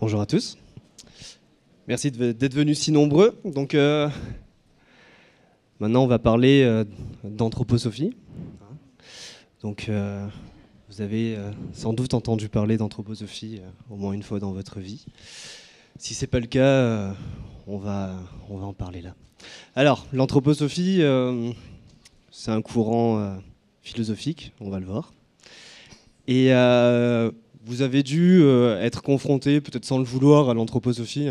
Bonjour à tous. Merci d'être venus si nombreux. Donc, maintenant, on va parler d'anthroposophie. Donc, vous avez sans doute entendu parler d'anthroposophie au moins une fois dans votre vie. Si ce n'est pas le cas, on va en parler là. Alors, l'anthroposophie, c'est un courant philosophique, on va le voir. Et vous avez dû être confronté, peut-être sans le vouloir, à l'anthroposophie,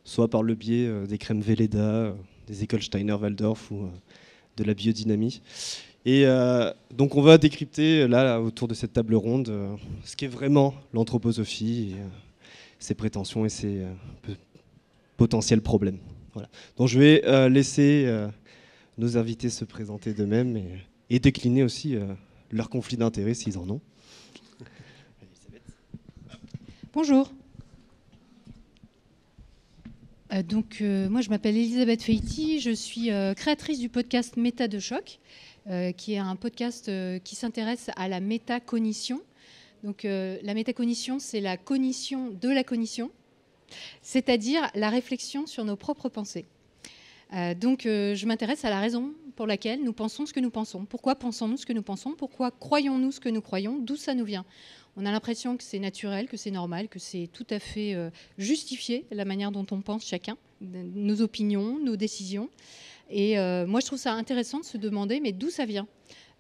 soit par le biais des crèmes Velleda, des écoles Steiner-Waldorf ou de la biodynamie. Et donc on va décrypter là autour de cette table ronde ce qu'est vraiment l'anthroposophie, et, ses prétentions et ses potentiels problèmes. Voilà. Donc je vais laisser nos invités se présenter d'eux-mêmes et décliner aussi leurs conflits d'intérêts s'ils en ont. Bonjour. Moi je m'appelle Elisabeth Feiti, je suis créatrice du podcast Méta de Choc, qui est un podcast qui s'intéresse à la métacognition. Donc la métacognition, c'est la cognition de la cognition, c'est-à-dire la réflexion sur nos propres pensées. Je m'intéresse à la raison pour laquelle nous pensons ce que nous pensons. Pourquoi pensons-nous ce que nous pensons? Pourquoi croyons-nous ce que nous croyons? D'où ça nous vient? On a l'impression que c'est naturel, que c'est normal, que c'est tout à fait justifié, la manière dont on pense chacun, nos opinions, nos décisions. Et moi, je trouve ça intéressant de se demander, mais d'où ça vient?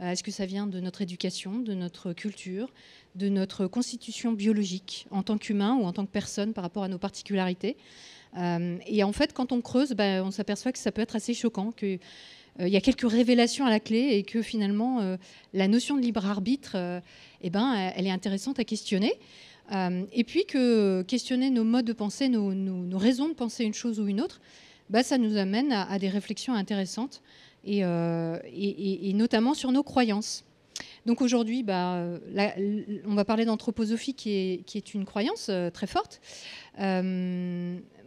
Est-ce que ça vient de notre éducation, de notre culture, de notre constitution biologique en tant qu'humain ou en tant que personne par rapport à nos particularités? Et en fait, quand on creuse, on s'aperçoit que ça peut être assez choquant, qu'il y a quelques révélations à la clé et que finalement, la notion de libre arbitre, elle est intéressante à questionner. Et puis que questionner nos modes de pensée, nos raisons de penser une chose ou une autre, ça nous amène à des réflexions intéressantes et notamment sur nos croyances. Donc aujourd'hui, on va parler d'anthroposophie qui est une croyance très forte.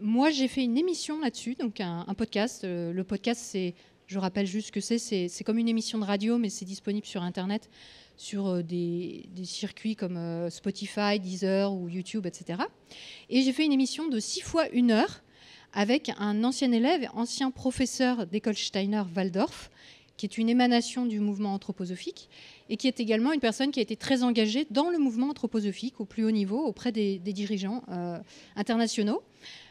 Moi, j'ai fait une émission là-dessus, donc un podcast. Le podcast, je rappelle juste ce que c'est comme une émission de radio, mais c'est disponible sur Internet, sur des circuits comme Spotify, Deezer ou YouTube, etc. Et j'ai fait une émission de 6 fois 1 heure avec un ancien élève, ancien professeur d'école Steiner-Waldorf, qui est une émanation du mouvement anthroposophique et qui est également une personne qui a été très engagée dans le mouvement anthroposophique au plus haut niveau, auprès des dirigeants internationaux.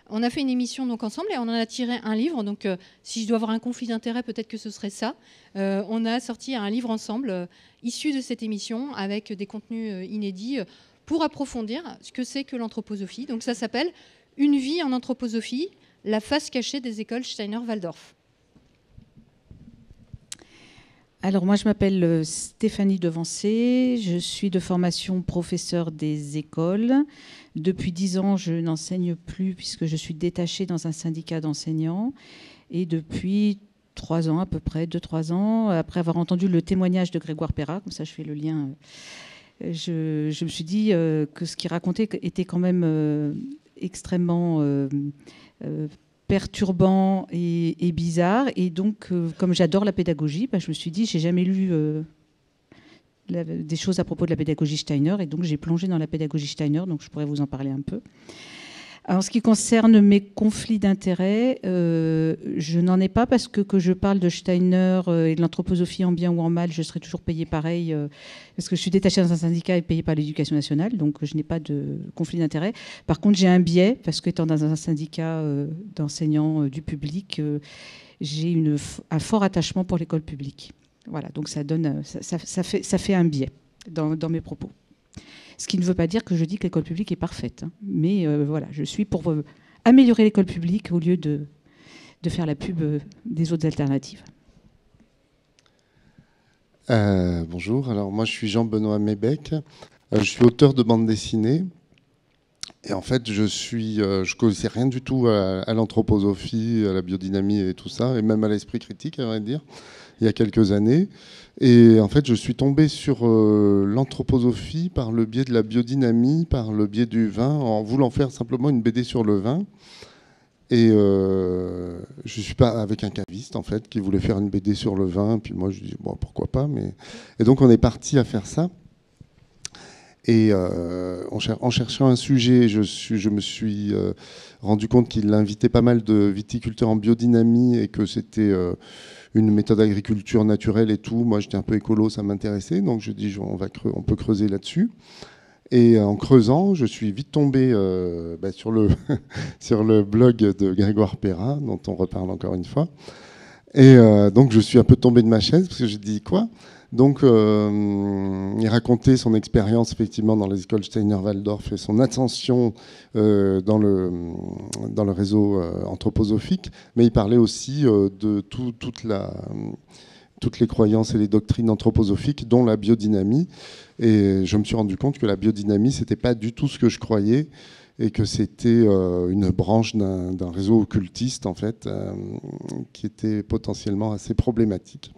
On a fait une émission donc ensemble et on en a tiré un livre. Donc, si je dois avoir un conflit d'intérêt, peut-être que ce serait ça. On a sorti un livre ensemble issu de cette émission avec des contenus inédits pour approfondir ce que c'est que l'anthroposophie. Donc, ça s'appelle « Une vie en anthroposophie, la face cachée des écoles Steiner-Waldorf ». Alors moi je m'appelle Stéphanie Devancé, je suis de formation professeure des écoles. Depuis 10 ans je n'enseigne plus puisque je suis détachée dans un syndicat d'enseignants. Et depuis 3 ans à peu près, 2-3 ans, après avoir entendu le témoignage de Grégoire Perra, comme ça je fais le lien, je me suis dit que ce qu'il racontait était quand même extrêmement perturbant et bizarre. Et donc, comme j'adore la pédagogie, je me suis dit, j'ai jamais lu des choses à propos de la pédagogie Steiner, et donc j'ai plongé dans la pédagogie Steiner, donc je pourrais vous en parler un peu. En ce qui concerne mes conflits d'intérêts, je n'en ai pas parce que je parle de Steiner et de l'anthroposophie en bien ou en mal, je serai toujours payée pareil parce que je suis détachée dans un syndicat et payée par l'Éducation nationale, donc je n'ai pas de conflit d'intérêts. Par contre, j'ai un biais parce qu'étant dans un syndicat d'enseignants du public, j'ai un fort attachement pour l'école publique. Voilà, donc ça fait un biais dans mes propos. Ce qui ne veut pas dire que je dis que l'école publique est parfaite. Mais voilà, je suis pour améliorer l'école publique au lieu de faire la pub des autres alternatives. Bonjour, alors moi je suis Jean-Benoît Mébec. Je suis auteur de bande dessinée. Et en fait, je connaissais rien du tout à l'anthroposophie, à la biodynamie et tout ça, et même à l'esprit critique, à vrai dire, il y a quelques années. Et en fait, je suis tombé sur l'anthroposophie par le biais de la biodynamie, par le biais du vin, en voulant faire simplement une BD sur le vin. Et je suis pas avec un caviste, en fait, qui voulait faire une BD sur le vin. Puis moi, je dis, bon, pourquoi pas. Et donc, on est parti à faire ça. Et en cherchant un sujet, je me suis rendu compte qu'il invitait pas mal de viticulteurs en biodynamie et que c'était une méthode d'agriculture naturelle et tout. Moi, j'étais un peu écolo, ça m'intéressait. Donc, je dis, on peut creuser là-dessus. Et en creusant, je suis vite tombé sur sur le blog de Grégoire Perrin, dont on reparle encore une fois. Et donc, je suis un peu tombé de ma chaise parce que j'ai dit quoi ? Donc, il racontait son expérience effectivement dans les écoles Steiner-Waldorf et son ascension dans le réseau anthroposophique, mais il parlait aussi de toutes les croyances et les doctrines anthroposophiques, dont la biodynamie. Et je me suis rendu compte que la biodynamie, c'était pas du tout ce que je croyais, et que c'était une branche d'un réseau occultiste, en fait, qui était potentiellement assez problématique.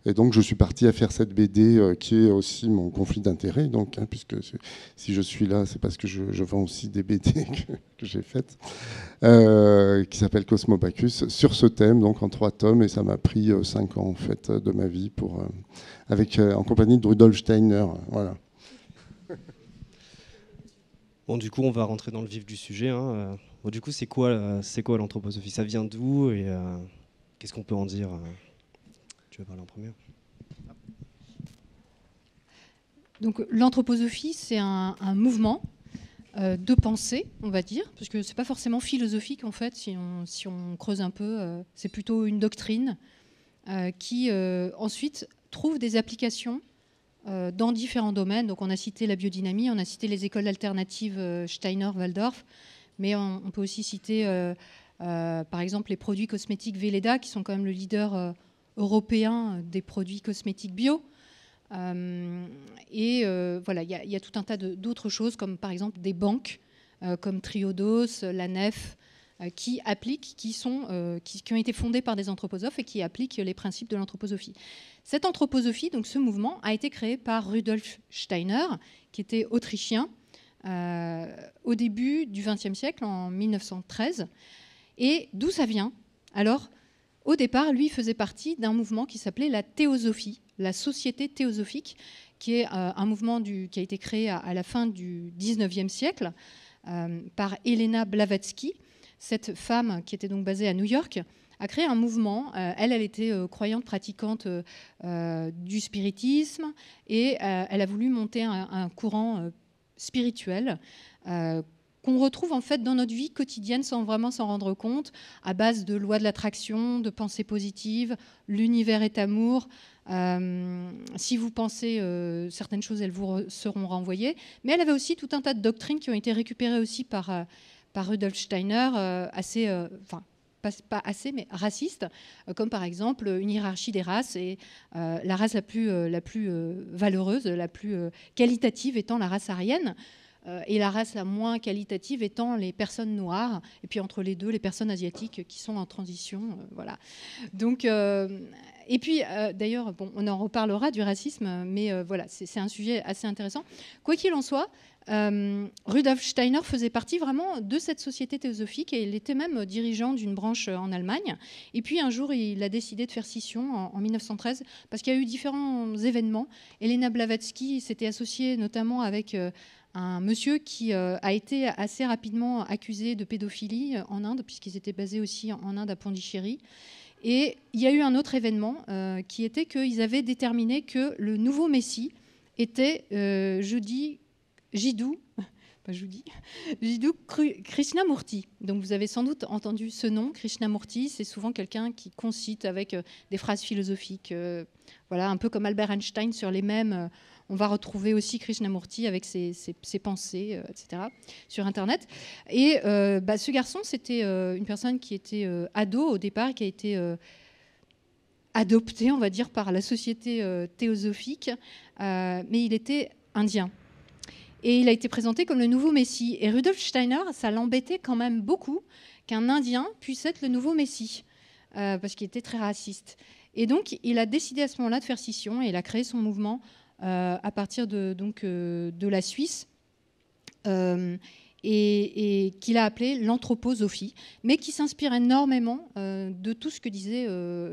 Et donc, je suis parti à faire cette BD qui est aussi mon conflit d'intérêts. Donc, puisque si je suis là, c'est parce que je vends aussi des BD que j'ai faites, qui s'appelle Cosmobacchus, sur ce thème, donc en 3 tomes. Et ça m'a pris 5 ans, en fait, de ma vie en compagnie de Rudolf Steiner. Voilà. Bon, du coup, on va rentrer dans le vif du sujet. Hein. Bon, du coup, c'est quoi l'anthroposophie ? Ça vient d'où et qu'est-ce qu'on peut en dire ? Tu veux parler en premier ? Donc, l'anthroposophie, c'est un mouvement de pensée, on va dire, parce que c'est pas forcément philosophique en fait. Si on creuse un peu, c'est plutôt une doctrine qui ensuite trouve des applications dans différents domaines. Donc, on a cité la biodynamie, on a cité les écoles alternatives Steiner-Waldorf, mais on peut aussi citer, par exemple, les produits cosmétiques Velleda, qui sont quand même le leader européen des produits cosmétiques bio. Voilà, il y a tout un tas d'autres choses, comme par exemple des banques, comme Triodos, la Nef, qui ont été fondées par des anthroposophes et qui appliquent les principes de l'anthroposophie. Cette anthroposophie, donc ce mouvement, a été créé par Rudolf Steiner, qui était autrichien au début du XXe siècle, en 1913. Et d'où ça vient ? Alors, au départ, lui faisait partie d'un mouvement qui s'appelait la théosophie, la société théosophique, qui est un mouvement qui a été créé à la fin du XIXe siècle par Helena Blavatsky. Cette femme, qui était donc basée à New York, a créé un mouvement. Elle était croyante, pratiquante du spiritisme, et elle a voulu monter un courant spirituel qu'on retrouve en fait dans notre vie quotidienne sans vraiment s'en rendre compte, à base de lois de l'attraction, de pensées positives, l'univers est amour. Si vous pensez certaines choses, elles vous seront renvoyées. Mais elle avait aussi tout un tas de doctrines qui ont été récupérées aussi par Rudolf Steiner, pas assez, mais raciste, comme par exemple une hiérarchie des races, et la race la plus valeureuse, la plus qualitative étant la race aryenne, et la race la moins qualitative étant les personnes noires, et puis entre les deux, les personnes asiatiques qui sont en transition. Voilà. Donc, et puis, d'ailleurs, bon, on en reparlera du racisme, mais voilà, c'est un sujet assez intéressant. Quoi qu'il en soit, Rudolf Steiner faisait partie vraiment de cette société théosophique, et il était même dirigeant d'une branche en Allemagne. Et puis un jour, il a décidé de faire scission en 1913 parce qu'il y a eu différents événements. Helena Blavatsky s'était associée notamment avec un monsieur qui a été assez rapidement accusé de pédophilie en Inde, puisqu'ils étaient basés aussi en Inde à Pondichéry. Et il y a eu un autre événement qui était qu'ils avaient déterminé que le nouveau Messie était Jiddu Krishnamurti. Donc vous avez sans doute entendu ce nom, Krishnamurti. C'est souvent quelqu'un qui concite avec des phrases philosophiques. Voilà, un peu comme Albert Einstein sur les mèmes. On va retrouver aussi Krishnamurti avec ses pensées, etc., sur Internet. Et ce garçon, c'était une personne qui était ado au départ, qui a été adopté, on va dire, par la société théosophique, mais il était indien. Et il a été présenté comme le nouveau Messie. Et Rudolf Steiner, ça l'embêtait quand même beaucoup qu'un Indien puisse être le nouveau Messie, parce qu'il était très raciste. Et donc, il a décidé à ce moment-là de faire scission, et il a créé son mouvement à partir de la Suisse. et qu'il a appelé l'anthroposophie, mais qui s'inspire énormément de tout ce que disait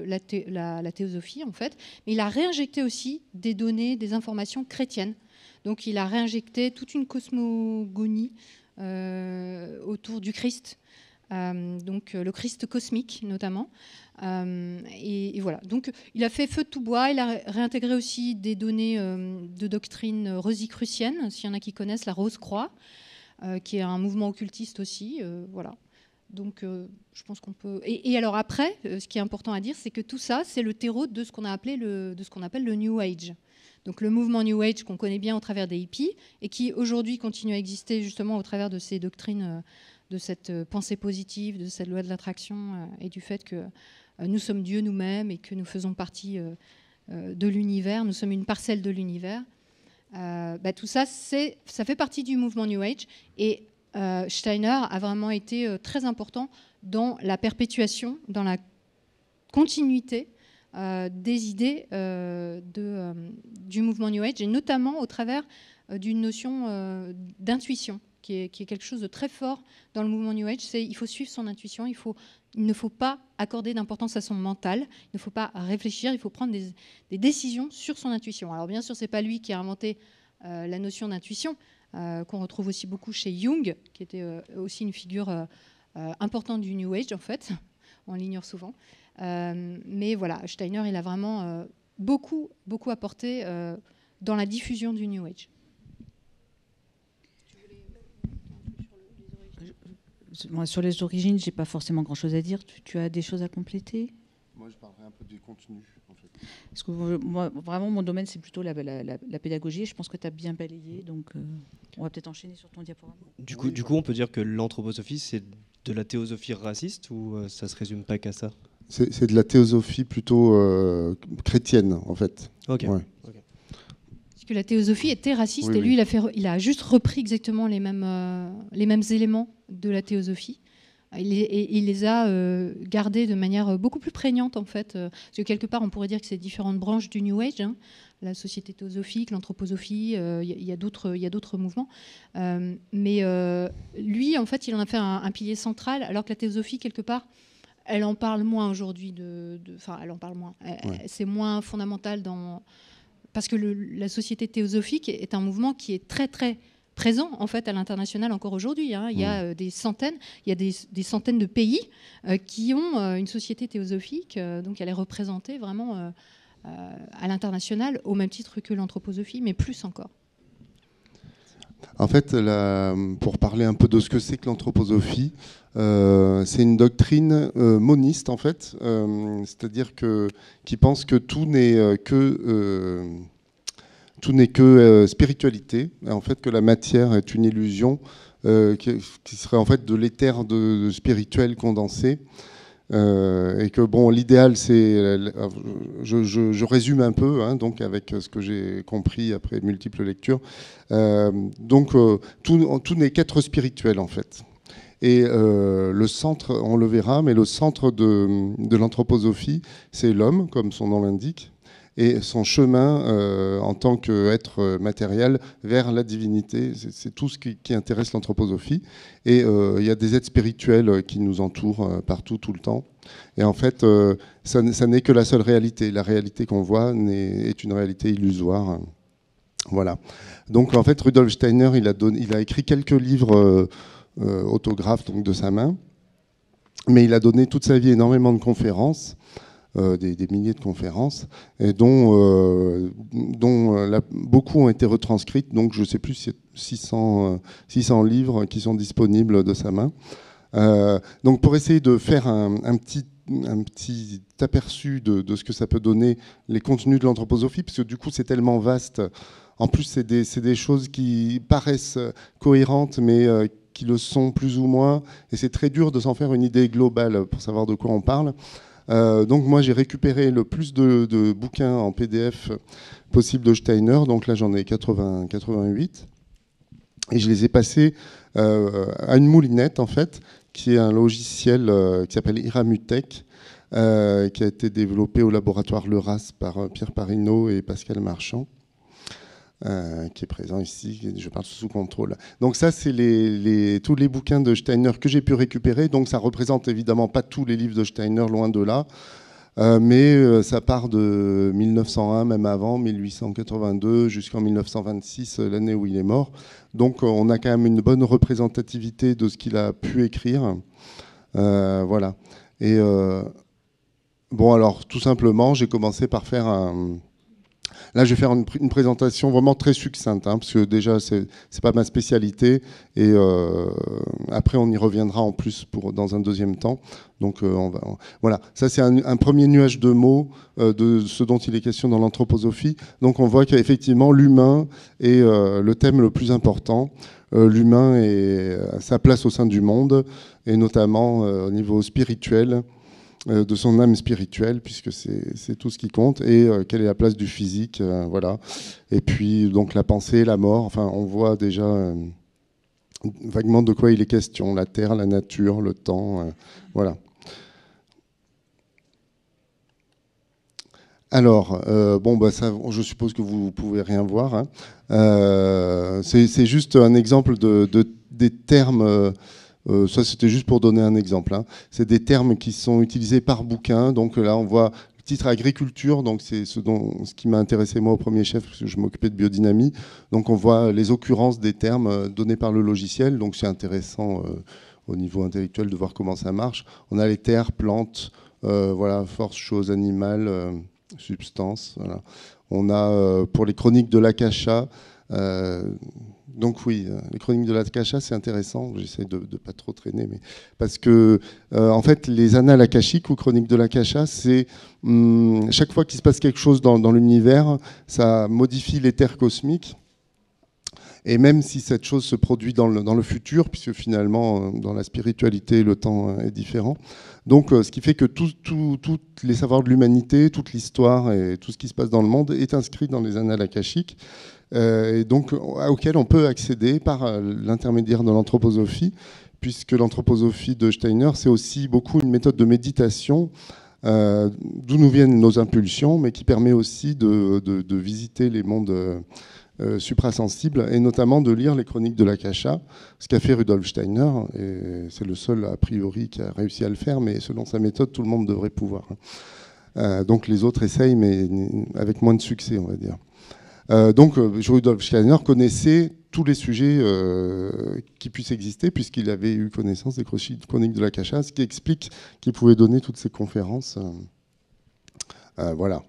la théosophie, en fait. Mais il a réinjecté aussi des données, des informations chrétiennes. Donc il a réinjecté toute une cosmogonie autour du Christ, donc le Christ cosmique notamment. Et voilà. Donc il a fait feu de tout bois. Il a réintégré aussi des données de doctrine rosicrucienne, s'il y en a qui connaissent la Rose-Croix, qui est un mouvement occultiste aussi. Voilà. Donc je pense qu'on peut. Et alors après, ce qui est important à dire, c'est que tout ça, c'est le terreau de ce qu'on a appelé de ce qu'on appelle le New Age. Donc le mouvement New Age qu'on connaît bien au travers des hippies et qui aujourd'hui continue à exister justement au travers de ces doctrines, de cette pensée positive, de cette loi de l'attraction et du fait que nous sommes Dieu nous-mêmes et que nous faisons partie de l'univers, nous sommes une parcelle de l'univers. Tout ça, ça fait partie du mouvement New Age et Steiner a vraiment été très important dans la perpétuation, dans la continuité des idées du mouvement New Age, et notamment au travers d'une notion d'intuition, qui est quelque chose de très fort dans le mouvement New Age. C'est il faut suivre son intuition, il ne faut pas accorder d'importance à son mental, il ne faut pas réfléchir, il faut prendre des décisions sur son intuition. Alors bien sûr, c'est pas lui qui a inventé la notion d'intuition, qu'on retrouve aussi beaucoup chez Jung, qui était aussi une figure importante du New Age en fait, on l'ignore souvent. Mais voilà, Steiner, il a vraiment beaucoup apporté dans la diffusion du New Age. Sur les origines, j'ai pas forcément grand-chose à dire. Tu as des choses à compléter ? Moi, je parlerai un peu du contenu, en fait. Parce que moi, vraiment, mon domaine, c'est plutôt la pédagogie. Et je pense que tu as bien balayé. Donc, on va peut-être enchaîner sur ton diaporama. Du coup, on peut dire que l'anthroposophie, c'est de la théosophie raciste ou ça se résume pas qu'à ça ? C'est de la théosophie plutôt chrétienne, en fait. Ok. Ouais. Parce que la théosophie était raciste, et lui, il a juste repris exactement les mêmes éléments de la théosophie. Il les a gardés de manière beaucoup plus prégnante, en fait. Parce que quelque part, on pourrait dire que c'est différentes branches du New Age, hein, la société théosophique, l'anthroposophie, il y a d'autres mouvements. Mais lui, en fait, il en a fait un pilier central, alors que la théosophie, quelque part, elle en parle moins aujourd'hui. Enfin, elle en parle moins. C'est moins fondamental parce que la société théosophique est un mouvement qui est très, très présent en fait à l'international encore aujourd'hui. Hein. Il y a des centaines de pays qui ont une société théosophique, donc elle est représentée vraiment à l'international au même titre que l'anthroposophie, mais plus encore. En fait, pour parler un peu de ce que c'est que l'anthroposophie, c'est une doctrine moniste, en fait, c'est-à-dire qui pense que tout n'est que spiritualité, et en fait que la matière est une illusion qui serait en fait de l'éther de spirituel condensé. Et que bon, l'idéal, c'est, je résume un peu, hein, donc avec ce que j'ai compris après multiples lectures. Tout n'est qu'être spirituel en fait. Et le centre, on le verra, mais le centre de l'anthroposophie, c'est l'homme, comme son nom l'indique, et son chemin en tant qu'être matériel vers la divinité. C'est tout ce qui intéresse l'anthroposophie. Et il y a des êtres spirituels qui nous entourent partout, tout le temps. Et en fait, ça n'est que la seule réalité. La réalité qu'on voit est une réalité illusoire. Voilà. Donc en fait, Rudolf Steiner, il a écrit quelques livres autographes donc, de sa main. Mais il a donné toute sa vie énormément de conférences. Des milliers de conférences, et dont beaucoup ont été retranscrites, donc je ne sais plus si c'est 600 livres qui sont disponibles de sa main. Donc pour essayer de faire un petit aperçu de ce que ça peut donner les contenus de l'anthroposophie, parce que du coup c'est tellement vaste, en plus c'est des choses qui paraissent cohérentes, mais qui le sont plus ou moins, et c'est très dur de s'en faire une idée globale pour savoir de quoi on parle. Donc moi j'ai récupéré le plus de bouquins en PDF possible de Steiner, donc là j'en ai 88, et je les ai passés à une moulinette en fait, qui est un logiciel qui s'appelle Iramutech, qui a été développé au laboratoire Leuras par Pierre Parinaud et Pascal Marchand. qui est présent ici, je parle sous contrôle. Donc ça, c'est tous les bouquins de Steiner que j'ai pu récupérer. Donc ça représente évidemment pas tous les livres de Steiner, loin de là. Mais ça part de 1901, même avant, 1882, jusqu'en 1926, l'année où il est mort. Donc on a quand même une bonne représentativité de ce qu'il a pu écrire. Voilà. Et bon, alors tout simplement, j'ai commencé par faire un... Là, je vais faire une présentation vraiment très succincte, hein, parce que déjà, c'est pas ma spécialité. Et après, on y reviendra en plus dans un deuxième temps. Donc, voilà. Ça, c'est un premier nuage de mots de ce dont il est question dans l'anthroposophie. Donc, on voit qu'effectivement, l'humain est le thème le plus important. L'humain et sa place au sein du monde, et notamment au niveau spirituel, de son âme spirituelle, puisque c'est tout ce qui compte, et quelle est la place du physique, voilà. Et puis donc la pensée, la mort, enfin on voit déjà vaguement de quoi il est question, la terre, la nature, le temps, voilà. Alors, bon, bah, ça, je suppose que vous pouvez rien voir, hein. C'est juste un exemple des termes. Ça, c'était juste pour donner un exemple, hein. C'est des termes qui sont utilisés par bouquin. Donc là, on voit le titre agriculture. Donc c'est ce qui m'a intéressé moi au premier chef, parce que je m'occupais de biodynamie. Donc on voit les occurrences des termes donnés par le logiciel. Donc c'est intéressant au niveau intellectuel de voir comment ça marche. On a les terres, plantes, voilà, force, chose, animal, substance. Voilà. On a pour les chroniques de l'Akasha. Donc oui, les chroniques de l'Akasha, c'est intéressant. J'essaie de ne pas trop traîner, mais parce que en fait, les annales akashiques ou chroniques de l'Akasha, c'est chaque fois qu'il se passe quelque chose dans l'univers, ça modifie l'éther cosmique. Et même si cette chose se produit dans le futur, puisque finalement, dans la spiritualité, le temps est différent. Donc, ce qui fait que tous les savoirs de l'humanité, toute l'histoire et tout ce qui se passe dans le monde est inscrit dans les annales akashiques. Et donc auquel on peut accéder par l'intermédiaire de l'anthroposophie, puisque l'anthroposophie de Steiner, c'est aussi beaucoup une méthode de méditation d'où nous viennent nos impulsions, mais qui permet aussi de visiter les mondes suprasensibles, et notamment de lire les chroniques de l'Akasha, ce qu'a fait Rudolf Steiner, et c'est le seul a priori qui a réussi à le faire, mais selon sa méthode, tout le monde devrait pouvoir. Donc les autres essayent, mais avec moins de succès, on va dire. Donc Rudolf Steiner connaissait tous les sujets qui puissent exister, puisqu'il avait eu connaissance des chroniques de l'Akasha, ce qui explique qu'il pouvait donner toutes ces conférences voilà,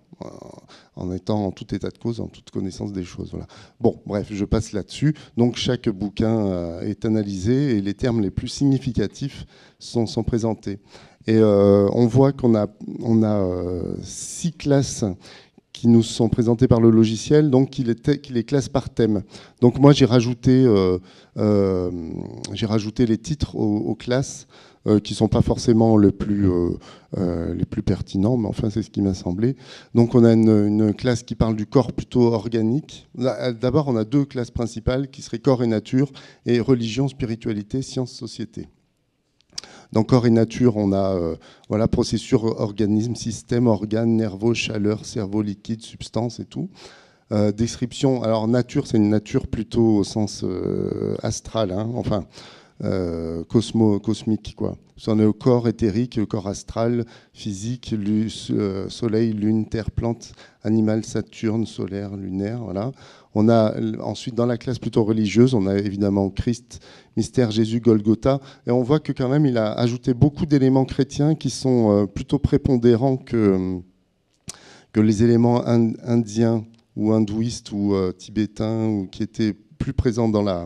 en étant en tout état de cause, en toute connaissance des choses. Voilà. Bon, bref, je passe là-dessus. Donc chaque bouquin est analysé et les termes les plus significatifs sont présentés. Et on voit qu'on a 6 classes qui nous sont présentées par le logiciel, donc qui les classe par thème. Donc moi, j'ai rajouté les titres aux classes qui ne sont pas forcément les plus pertinents, mais enfin, c'est ce qui m'a semblé. Donc on a une classe qui parle du corps plutôt organique. D'abord, on a 2 classes principales qui seraient corps et nature, et religion, spiritualité, science, société. Dans corps et nature, on a voilà, processus, organisme, système, organes, nerveux, chaleur, cerveau, liquide, substance et tout. Description, alors nature, c'est une nature plutôt au sens astral, hein, enfin cosmique, quoi. On est au corps éthérique, le corps astral, physique, soleil, lune, terre, plante, animal, Saturne, solaire, lunaire, voilà. On a ensuite dans la classe plutôt religieuse, on a évidemment Christ, mystère, Jésus, Golgotha, et on voit que quand même il a ajouté beaucoup d'éléments chrétiens qui sont plutôt prépondérants que les éléments indiens ou hindouistes ou tibétains, ou qui étaient plus présents dans la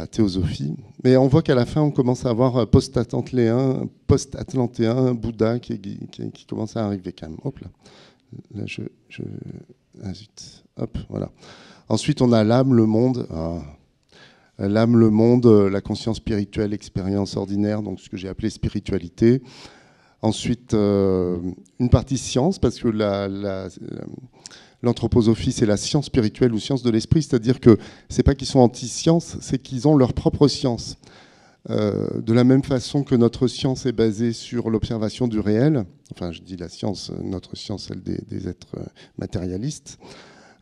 théosophie. Mais on voit qu'à la fin, on commence à avoir post-atlantéen, Bouddha qui commence à arriver quand même. Hop là. Là, ah, zut. Hop, voilà. Ensuite, on a l'âme, le monde. L'âme, le monde, la conscience spirituelle, l'expérience ordinaire, donc ce que j'ai appelé spiritualité. Ensuite, une partie science, parce que l'anthroposophie, c'est la science spirituelle ou science de l'esprit, c'est-à-dire que c'est pas qu'ils sont anti-science, c'est qu'ils ont leur propre science. De la même façon que notre science est basée sur l'observation du réel, enfin je dis la science, notre science, celle des êtres matérialistes,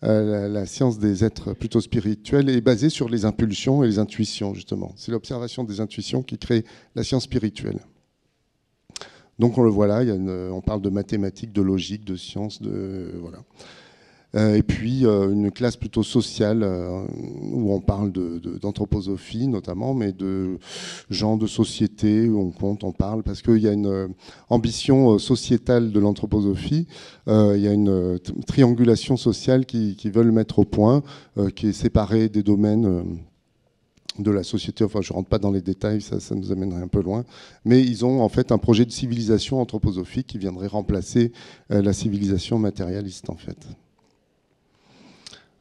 la science des êtres plutôt spirituels est basée sur les impulsions et les intuitions, justement. C'est l'observation des intuitions qui crée la science spirituelle. Donc on le voit là, on parle de mathématiques, de logique, de sciences, voilà. Et puis une classe plutôt sociale où on parle d'anthroposophie notamment, mais de gens de société où on parle, parce qu'il y a une ambition sociétale de l'anthroposophie, il y a une triangulation sociale qui veulent mettre au point, qui est séparée des domaines de la société. Enfin, je ne rentre pas dans les détails, ça nous amènerait un peu loin. Mais ils ont en fait un projet de civilisation anthroposophique qui viendrait remplacer la civilisation matérialiste en fait.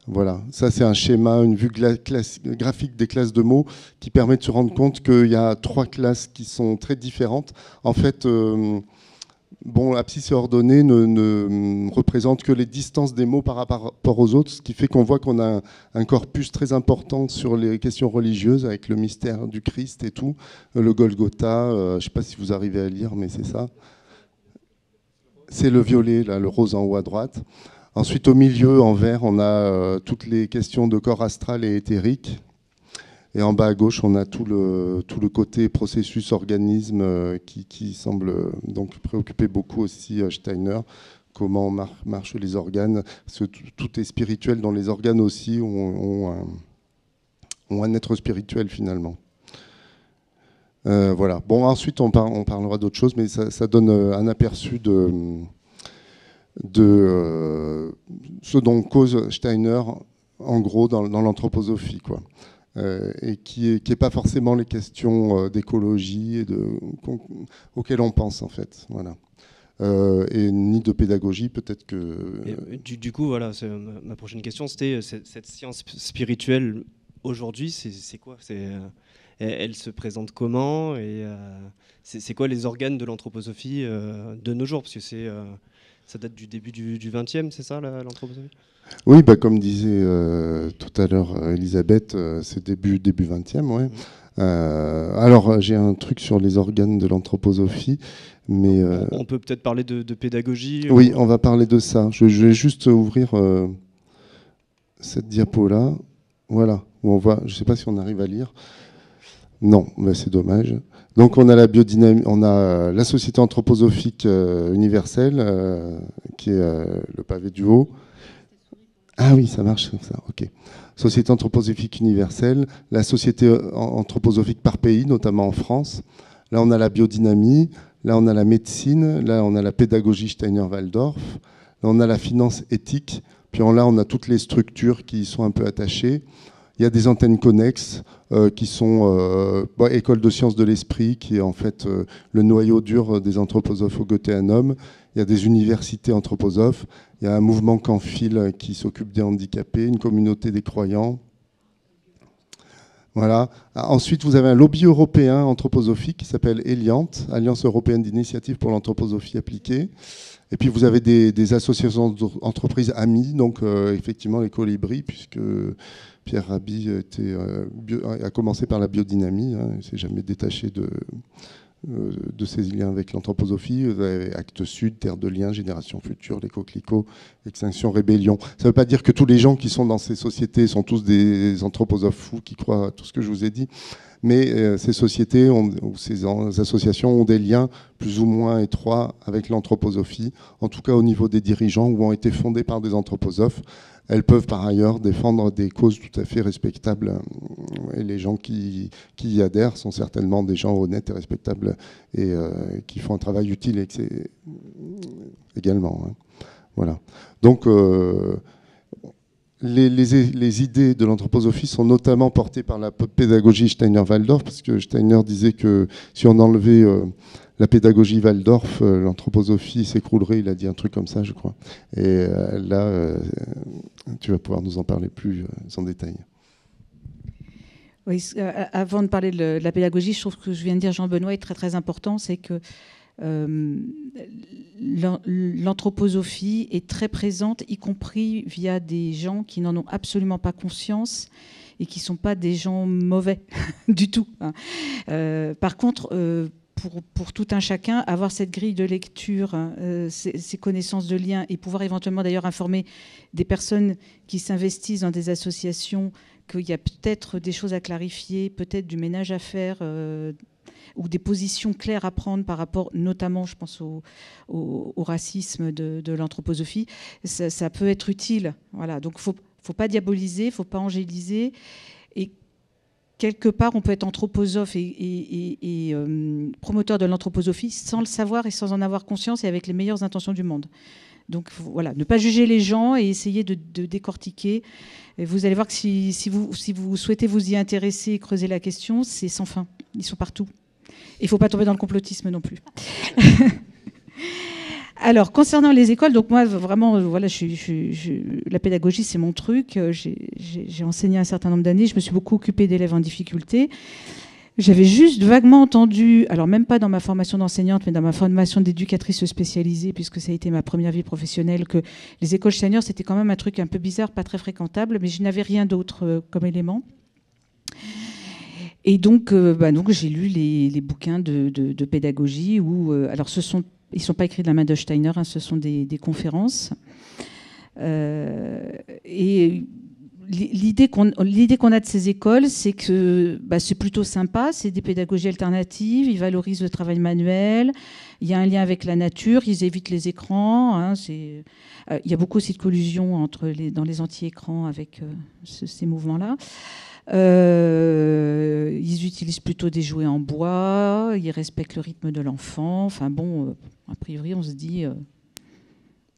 Voilà, ça c'est un schéma, une vue graphique des classes de mots qui permet de se rendre compte qu'il y a 3 classes qui sont très différentes. En fait, abscisse et ordonnée ne représente que les distances des mots par rapport aux autres, ce qui fait qu'on voit qu'on a un corpus très important sur les questions religieuses avec le mystère du Christ et tout, le Golgotha, je ne sais pas si vous arrivez à lire, mais c'est ça. C'est le violet, là, le rose en haut à droite. Ensuite, au milieu, en vert, on a toutes les questions de corps astral et éthérique. Et en bas à gauche, on a tout le côté processus, organisme qui semble donc préoccuper beaucoup aussi Steiner. Comment marchent les organes. Parce que tout est spirituel dans les organes aussi, ont un être spirituel finalement. Voilà. Bon, ensuite, on parlera d'autres choses, mais ça donne un aperçu de ce dont cause Steiner, en gros, dans l'anthroposophie, quoi. Et qui est pas forcément les questions d'écologie auxquelles on pense, en fait. Voilà. Et ni de pédagogie, peut-être que... Du coup, voilà, ma prochaine question, c'était cette science spirituelle, aujourd'hui, c'est quoi? Elle se présente comment? Et c'est quoi les organes de l'anthroposophie de nos jours? Parce que ça date du début du XXe, c'est ça, l'anthroposophie? Oui, comme disait tout à l'heure Elisabeth, c'est début XXe, ouais. Alors, j'ai un truc sur les organes de l'anthroposophie, mais... On peut peut-être parler de pédagogie? Oui, on va parler de ça. Je vais juste ouvrir cette diapo-là. Voilà, où on voit, je ne sais pas si on arrive à lire. Non, mais c'est dommage. Donc on a la biodynamie, on a la Société anthroposophique universelle, qui est le pavé du haut. Ah oui, ça marche comme ça, ok. Société anthroposophique universelle, la Société anthroposophique par pays, notamment en France. Là on a la biodynamie, là on a la médecine, là on a la pédagogie Steiner-Waldorf, là on a la finance éthique, puis là on a toutes les structures qui y sont un peu attachées. Il y a des antennes connexes qui sont École de sciences de l'esprit, qui est en fait le noyau dur des anthroposophes au Goetheanum. Il y a des universités anthroposophes. Il y a un mouvement Canfil qui s'occupe des handicapés, une communauté des croyants. Voilà. Ensuite, vous avez un lobby européen anthroposophique qui s'appelle Eliant, Alliance européenne d'initiative pour l'anthroposophie appliquée. Et puis vous avez des associations d'entreprises amies, donc effectivement les colibris, puisque Pierre Rabhi a commencé par la biodynamie, hein, il ne s'est jamais détaché de ses liens avec l'anthroposophie. Vous avez Actes Sud, Terre de Liens, Génération Future, les Coquelicots, Extinction Rébellion. Ça ne veut pas dire que tous les gens qui sont dans ces sociétés sont tous des anthroposophes fous qui croient à tout ce que je vous ai dit. Mais ces sociétés ou ces associations ont des liens plus ou moins étroits avec l'anthroposophie, en tout cas au niveau des dirigeants, ou ont été fondés par des anthroposophes. Elles peuvent par ailleurs défendre des causes tout à fait respectables. Et les gens qui y adhèrent sont certainement des gens honnêtes et respectables et qui font un travail utile également. Hein. Voilà. Donc, les idées de l'anthroposophie sont notamment portées par la pédagogie Steiner-Waldorf, parce que Steiner disait que si on enlevait la pédagogie Waldorf, l'anthroposophie s'écroulerait, il a dit un truc comme ça, je crois. Et là, tu vas pouvoir nous en parler plus en détail. Oui, avant de parler de la pédagogie, je trouve que je viens de dire Jean-Benoît est très très important, c'est que l'anthroposophie est très présente, y compris via des gens qui n'en ont absolument pas conscience et qui ne sont pas des gens mauvais du tout. Hein. Par contre, pour tout un chacun, avoir cette grille de lecture, ces connaissances de lien, et pouvoir éventuellement d'ailleurs informer des personnes qui s'investissent dans des associations qu'il y a peut-être des choses à clarifier, peut-être du ménage à faire, ou des positions claires à prendre par rapport, notamment, je pense au racisme de l'anthroposophie, ça peut être utile. Voilà. Donc, il ne faut pas diaboliser, il ne faut pas angéliser. Et quelque part, on peut être anthroposophe et promoteur de l'anthroposophie sans le savoir et sans en avoir conscience et avec les meilleures intentions du monde. Donc voilà, ne pas juger les gens et essayer de décortiquer. Et vous allez voir que si vous souhaitez vous y intéresser et creuser la question, c'est sans fin. Ils sont partout. Il ne faut pas tomber dans le complotisme non plus. Alors, concernant les écoles, donc moi, vraiment, voilà, la pédagogie, c'est mon truc. J'ai enseigné un certain nombre d'années. Je me suis beaucoup occupée d'élèves en difficulté. J'avais juste vaguement entendu, alors même pas dans ma formation d'enseignante, mais dans ma formation d'éducatrice spécialisée, puisque ça a été ma première vie professionnelle, que les écoles Steiner, c'était quand même un truc un peu bizarre, pas très fréquentable, mais je n'avais rien d'autre comme élément. Et donc j'ai lu les bouquins de pédagogie où, alors ils ne sont pas écrits de la main de Steiner, hein, ce sont des conférences. Et l'idée qu'on a de ces écoles, c'est que c'est plutôt sympa, c'est des pédagogies alternatives, ils valorisent le travail manuel, il y a un lien avec la nature, ils évitent les écrans. Hein, il y a beaucoup aussi de collusion dans les anti-écrans avec ces mouvements-là. Ils utilisent plutôt des jouets en bois, ils respectent le rythme de l'enfant. Enfin bon, a priori, on se dit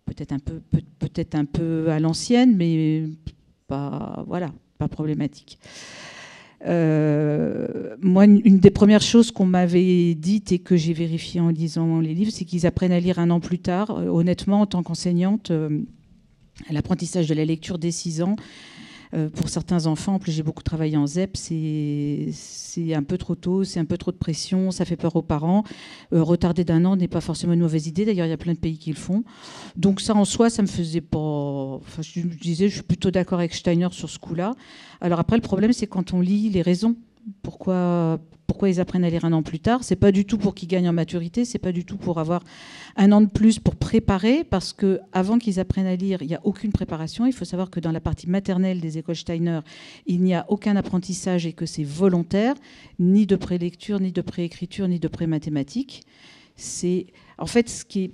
peut-être un peu à l'ancienne, mais pas problématique. Moi, une des premières choses qu'on m'avait dites et que j'ai vérifié en lisant les livres, c'est qu'ils apprennent à lire un an plus tard. Honnêtement, en tant qu'enseignante, l'apprentissage de la lecture dès 6 ans, pour certains enfants, en plus j'ai beaucoup travaillé en ZEP, c'est un peu trop tôt, c'est un peu trop de pression, ça fait peur aux parents. Retarder d'1 an n'est pas forcément une mauvaise idée, d'ailleurs il y a plein de pays qui le font. Donc ça en soi, ça me faisait pas... Enfin, je disais, je suis plutôt d'accord avec Steiner sur ce coup-là. Alors après, le problème, c'est quand on lit les raisons. Pourquoi ils apprennent à lire 1 an plus tard? C'est pas du tout pour qu'ils gagnent en maturité, c'est pas du tout pour avoir 1 an de plus pour préparer, parce que avant qu'ils apprennent à lire, il n'y a aucune préparation. Il faut savoir que dans la partie maternelle des écoles Steiner, il n'y a aucun apprentissage et que c'est volontaire, ni de prélecture, ni de préécriture, ni de prémathématiques. C'est en fait ce qui est...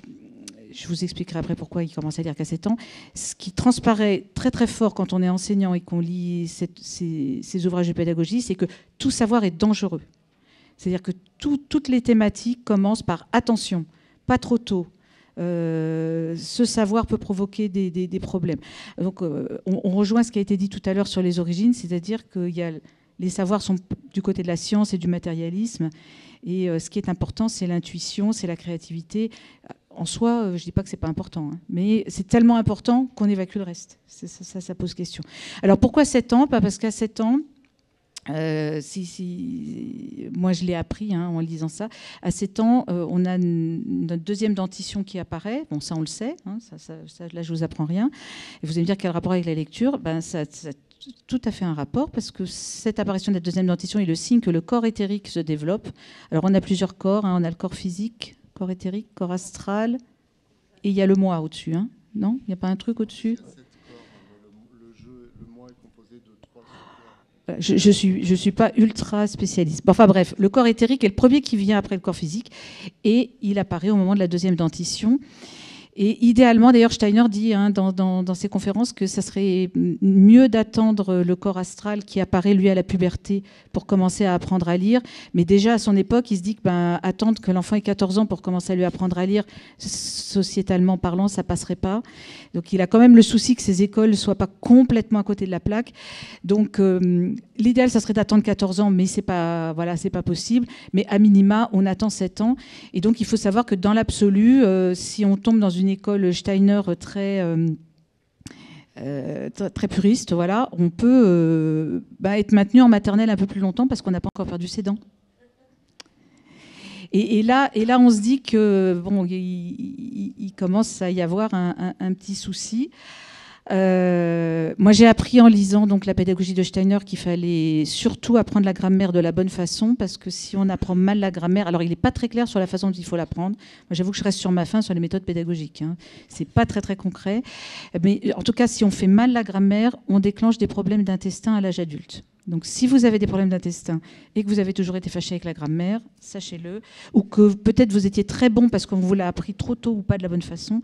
Je vous expliquerai après pourquoi il commence à lire qu'à 7 ans. Ce qui transparaît très très fort quand on est enseignant et qu'on lit ces ouvrages de pédagogie, c'est que tout savoir est dangereux. C'est-à-dire que toutes les thématiques commencent par attention, pas trop tôt. Ce savoir peut provoquer des problèmes. Donc, on rejoint ce qui a été dit tout à l'heure sur les origines, c'est-à-dire que les savoirs sont du côté de la science et du matérialisme. Et ce qui est important, c'est l'intuition, c'est la créativité. En soi, je ne dis pas que ce n'est pas important, hein, mais c'est tellement important qu'on évacue le reste. Ça pose question. Alors pourquoi 7 ans? Parce qu'à 7 ans, moi je l'ai appris en lisant ça, à 7 ans, on a notre deuxième dentition qui apparaît. Bon, ça on le sait, hein, là je ne vous apprends rien. Et vous allez me dire quel rapport avec la lecture? Ça tout à fait un rapport, parce que cette apparition de la deuxième dentition est le signe que le corps éthérique se développe. Alors on a plusieurs corps, hein, on a le corps physique, corps éthérique, corps astral, et il y a le moi au-dessus. Hein, non? Il n'y a pas un truc au-dessus? Le moi est composé de 3 corps. Je suis pas ultra spécialiste. Bon, enfin bref, le corps éthérique est le premier qui vient après le corps physique, et il apparaît au moment de la deuxième dentition. Et idéalement, d'ailleurs, Steiner dit dans ses conférences que ça serait mieux d'attendre le corps astral qui apparaît, lui, à la puberté pour commencer à apprendre à lire. Mais déjà, à son époque, il se dit que attendre que l'enfant ait 14 ans pour commencer à lui apprendre à lire, sociétalement parlant, ça passerait pas. Donc, il a quand même le souci que ces écoles ne soient pas complètement à côté de la plaque. Donc, l'idéal, ça serait d'attendre 14 ans, mais c'est pas possible. Mais à minima, on attend 7 ans. Et donc, il faut savoir que dans l'absolu, si on tombe dans une école Steiner très puriste, voilà, on peut être maintenu en maternelle un peu plus longtemps parce qu'on n'a pas encore perdu ses dents. Et là, on se dit que il commence à y avoir un petit souci. Moi, j'ai appris en lisant donc la pédagogie de Steiner qu'il fallait surtout apprendre la grammaire de la bonne façon, parce que si on apprend mal la grammaire, alors il n'est pas très clair sur la façon dont il faut l'apprendre. Moi, j'avoue que je reste sur ma faim sur les méthodes pédagogiques. Hein. C'est pas très très concret, mais en tout cas, si on fait mal la grammaire, on déclenche des problèmes d'intestin à l'âge adulte. Donc, si vous avez des problèmes d'intestin et que vous avez toujours été fâché avec la grammaire, sachez-le, ou que peut-être vous étiez très bon parce qu'on vous l'a appris trop tôt ou pas de la bonne façon,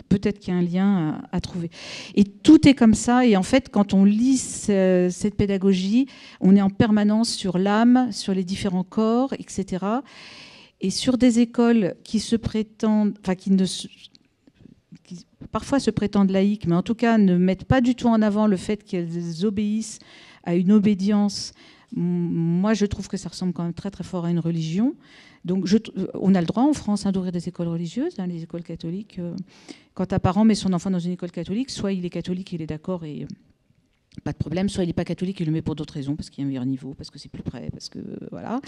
peut-être qu'il y a un lien à trouver. Et tout est comme ça. Et en fait, quand on lit cette pédagogie, on est en permanence sur l'âme, sur les différents corps, etc. Et sur des écoles qui se prétendent, enfin qui parfois se prétendent laïques, mais en tout cas ne mettent pas du tout en avant le fait qu'elles obéissent à une obédience. Moi, je trouve que ça ressemble quand même très très fort à une religion. Donc, on a le droit en France d'ouvrir des écoles religieuses, hein, les écoles catholiques. Quand un parent met son enfant dans une école catholique, soit il est catholique, il est d'accord et pas de problème, soit il n'est pas catholique, il le met pour d'autres raisons, parce qu'il y a un meilleur niveau, parce que c'est plus près, parce que voilà.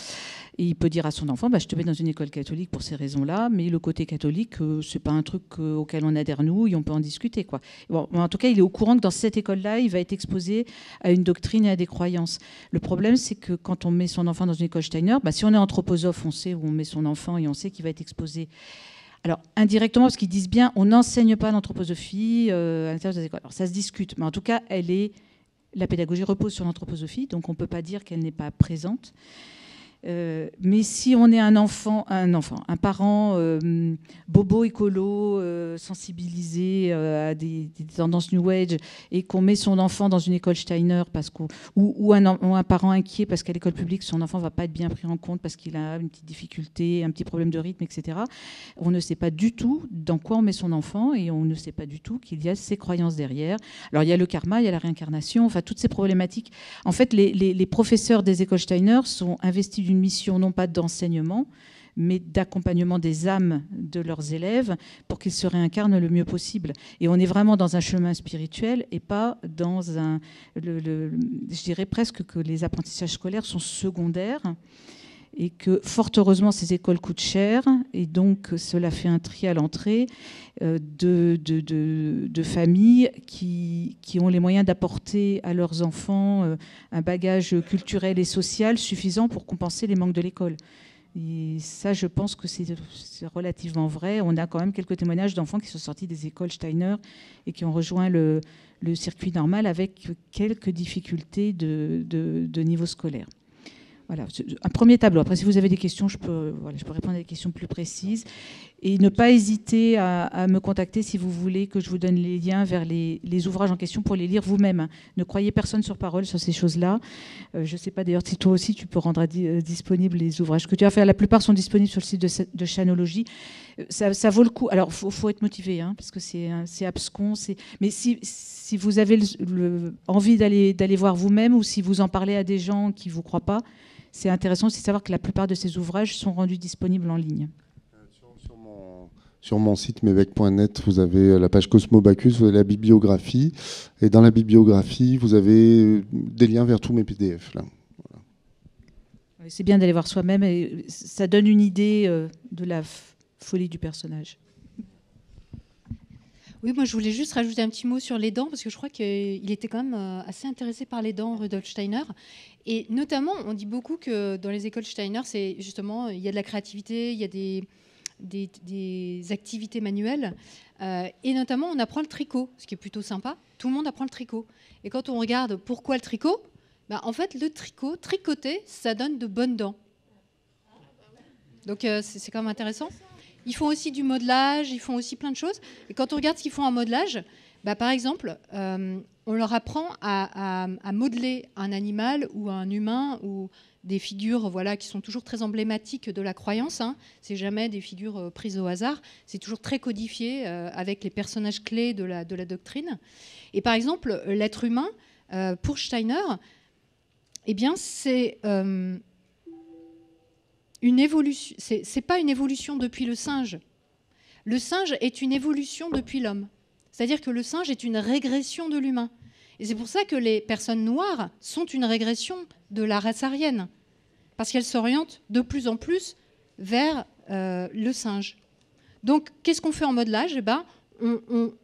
Et il peut dire à son enfant, bah, je te mets dans une école catholique pour ces raisons-là, mais le côté catholique, c'est pas un truc auquel on adhère nous, et on peut en discuter, quoi. Bon, en tout cas, il est au courant que dans cette école-là, il va être exposé à une doctrine et à des croyances. Le problème, c'est que quand on met son enfant dans une école Steiner, bah, si on est anthroposophe, on sait où on met son enfant et on sait qu'il va être exposé. Alors, indirectement, parce qu'ils disent bien, on n'enseigne pas l'anthroposophie à l'intérieur des écoles. Alors, ça se discute, mais en tout cas, la pédagogie repose sur l'anthroposophie, donc on ne peut pas dire qu'elle n'est pas présente. Mais si on est un parent bobo écolo, sensibilisé à des tendances New Age, et qu'on met son enfant dans une école Steiner ou un parent inquiet parce qu'à l'école publique, son enfant ne va pas être bien pris en compte parce qu'il a une petite difficulté, un petit problème de rythme, etc., on ne sait pas du tout dans quoi on met son enfant et on ne sait pas du tout qu'il y a ces croyances derrière. Alors il y a le karma, il y a la réincarnation, enfin toutes ces problématiques. En fait, les professeurs des écoles Steiner sont investis d'une mission non pas d'enseignement, mais d'accompagnement des âmes de leurs élèves pour qu'ils se réincarnent le mieux possible. Et on est vraiment dans un chemin spirituel et pas dans je dirais presque que les apprentissages scolaires sont secondaires et que fort heureusement ces écoles coûtent cher et donc cela fait un tri à l'entrée de familles qui ont les moyens d'apporter à leurs enfants un bagage culturel et social suffisant pour compenser les manques de l'école. Et ça, je pense que c'est relativement vrai. On a quand même quelques témoignages d'enfants qui sont sortis des écoles Steiner et qui ont rejoint le circuit normal avec quelques difficultés de niveau scolaire. Voilà, un premier tableau. Après, si vous avez des questions, je peux répondre à des questions plus précises. Et ne pas hésiter à me contacter si vous voulez que je vous donne les liens vers les ouvrages en question pour les lire vous-même. Ne croyez personne sur parole sur ces choses-là. Je ne sais pas d'ailleurs si toi aussi tu peux rendre disponibles les ouvrages que tu as fait. La plupart sont disponibles sur le site de Chanologie. Ça vaut le coup. Alors, faut être motivé, hein, parce que c'est abscon. Mais si vous avez envie d'aller voir vous-même ou si vous en parlez à des gens qui ne vous croient pas, c'est intéressant aussi de savoir que la plupart de ces ouvrages sont rendus disponibles en ligne. Sur mon site mebec.net, vous avez la page Cosmobacus, vous avez la bibliographie. Et dans la bibliographie, vous avez des liens vers tous mes PDF. Là. Voilà. C'est bien d'aller voir soi-même et ça donne une idée de la folie du personnage. Oui, moi je voulais juste rajouter un petit mot sur les dents, parce que je crois qu'il était quand même assez intéressé par les dents, Rudolf Steiner. Et notamment, on dit beaucoup que dans les écoles Steiner, c'est justement, il y a de la créativité, il y a des activités manuelles. Et notamment, on apprend le tricot, ce qui est plutôt sympa. Tout le monde apprend le tricot. Et quand on regarde pourquoi le tricot, en fait, le tricot, tricoter, ça donne de bonnes dents. Donc c'est quand même intéressant. Ils font aussi du modelage, ils font aussi plein de choses. Et quand on regarde ce qu'ils font en modelage, par exemple, on leur apprend à modeler un animal ou un humain ou des figures qui sont toujours très emblématiques de la croyance. Hein. C'est jamais des figures prises au hasard. C'est toujours très codifié avec les personnages clés de la doctrine. Et par exemple, l'être humain, pour Steiner, c'est... une évolution, c'est pas une évolution depuis le singe. Le singe est une évolution depuis l'homme. C'est-à-dire que le singe est une régression de l'humain. Et c'est pour ça que les personnes noires sont une régression de la race aryenne. Parce qu'elles s'orientent de plus en plus vers le singe. Donc, qu'est-ce qu'on fait en modelage ?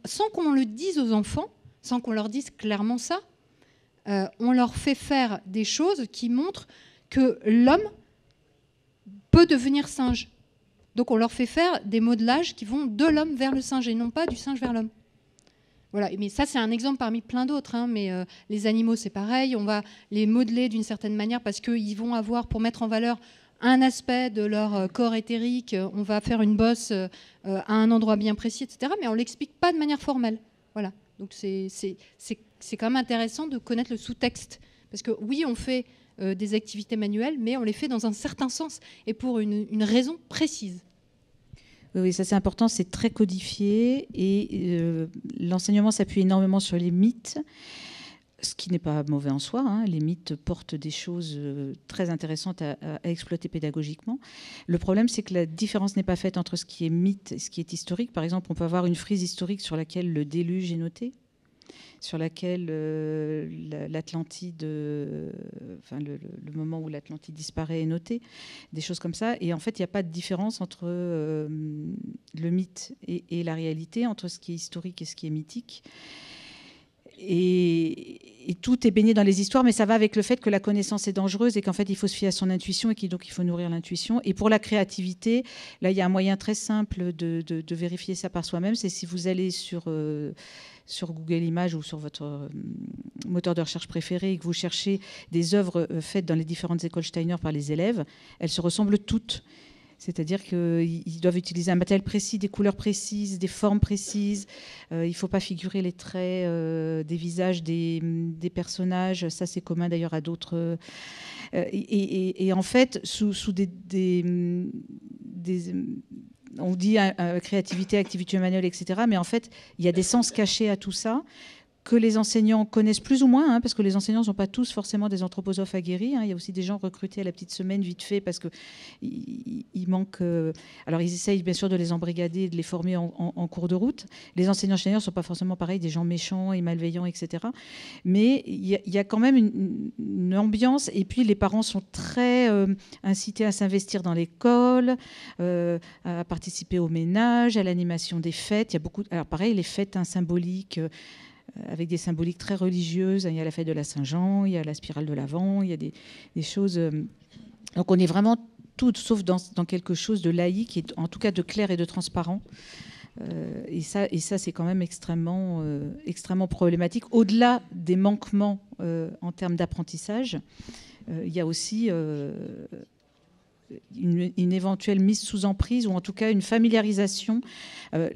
Sans qu'on le dise aux enfants, sans qu'on leur dise clairement ça. On leur fait faire des choses qui montrent que l'homme peut devenir singe. Donc on leur fait faire des modelages qui vont de l'homme vers le singe et non pas du singe vers l'homme. Voilà. Mais ça, c'est un exemple parmi plein d'autres. Hein. Mais les animaux, c'est pareil. On va les modeler d'une certaine manière parce qu'ils vont avoir, pour mettre en valeur un aspect de leur corps éthérique, on va faire une bosse à un endroit bien précis, etc. Mais on ne l'explique pas de manière formelle. Voilà. Donc c'est quand même intéressant de connaître le sous-texte. Parce que oui, on fait des activités manuelles, mais on les fait dans un certain sens et pour une raison précise. Oui, ça c'est important, c'est très codifié et l'enseignement s'appuie énormément sur les mythes, ce qui n'est pas mauvais en soi. Hein. Les mythes portent des choses très intéressantes à exploiter pédagogiquement. Le problème, c'est que la différence n'est pas faite entre ce qui est mythe et ce qui est historique. Par exemple, on peut avoir une frise historique sur laquelle le déluge est noté, sur laquelle l'Atlantide, enfin le moment où l'Atlantide disparaît est noté, des choses comme ça. Et en fait, il n'y a pas de différence entre le mythe et la réalité, entre ce qui est historique et ce qui est mythique. Et tout est baigné dans les histoires, mais ça va avec le fait que la connaissance est dangereuse et qu'en fait, il faut se fier à son intuition et donc il faut nourrir l'intuition. Et pour la créativité, là, il y a un moyen très simple de vérifier ça par soi-même. C'est si vous allez sur Google Images ou sur votre moteur de recherche préféré et que vous cherchez des œuvres faites dans les différentes écoles Steiner par les élèves, elles se ressemblent toutes. C'est-à-dire qu'ils doivent utiliser un matériel précis, des couleurs précises, des formes précises. Il ne faut pas figurer les traits des visages des personnages. Ça, c'est commun d'ailleurs à d'autres. Et en fait, sous on dit créativité, activité manuelle, etc. Mais en fait, il y a des sens cachés à tout ça que les enseignants connaissent plus ou moins, parce que les enseignants ne sont pas tous forcément des anthroposophes aguerris. Il y a aussi des gens recrutés à la petite semaine, vite fait, parce qu'il manque... alors, ils essayent bien sûr de les embrigader, de les former en cours de route. Les enseignants Steiner ne sont pas forcément pareils, des gens méchants et malveillants, etc. Mais il y a quand même une ambiance. Et puis, les parents sont très incités à s'investir dans l'école, à participer au ménage, à l'animation des fêtes. Il y a beaucoup... Alors, pareil, les fêtes symboliques... avec des symboliques très religieuses. Il y a la fête de la Saint-Jean, il y a la spirale de l'Avent, il y a des choses... Donc on est vraiment tout sauf dans quelque chose de laïque, et en tout cas de clair et de transparent. Et ça c'est quand même extrêmement problématique. Au-delà des manquements en termes d'apprentissage, il y a aussi... une éventuelle mise sous emprise ou en tout cas une familiarisation.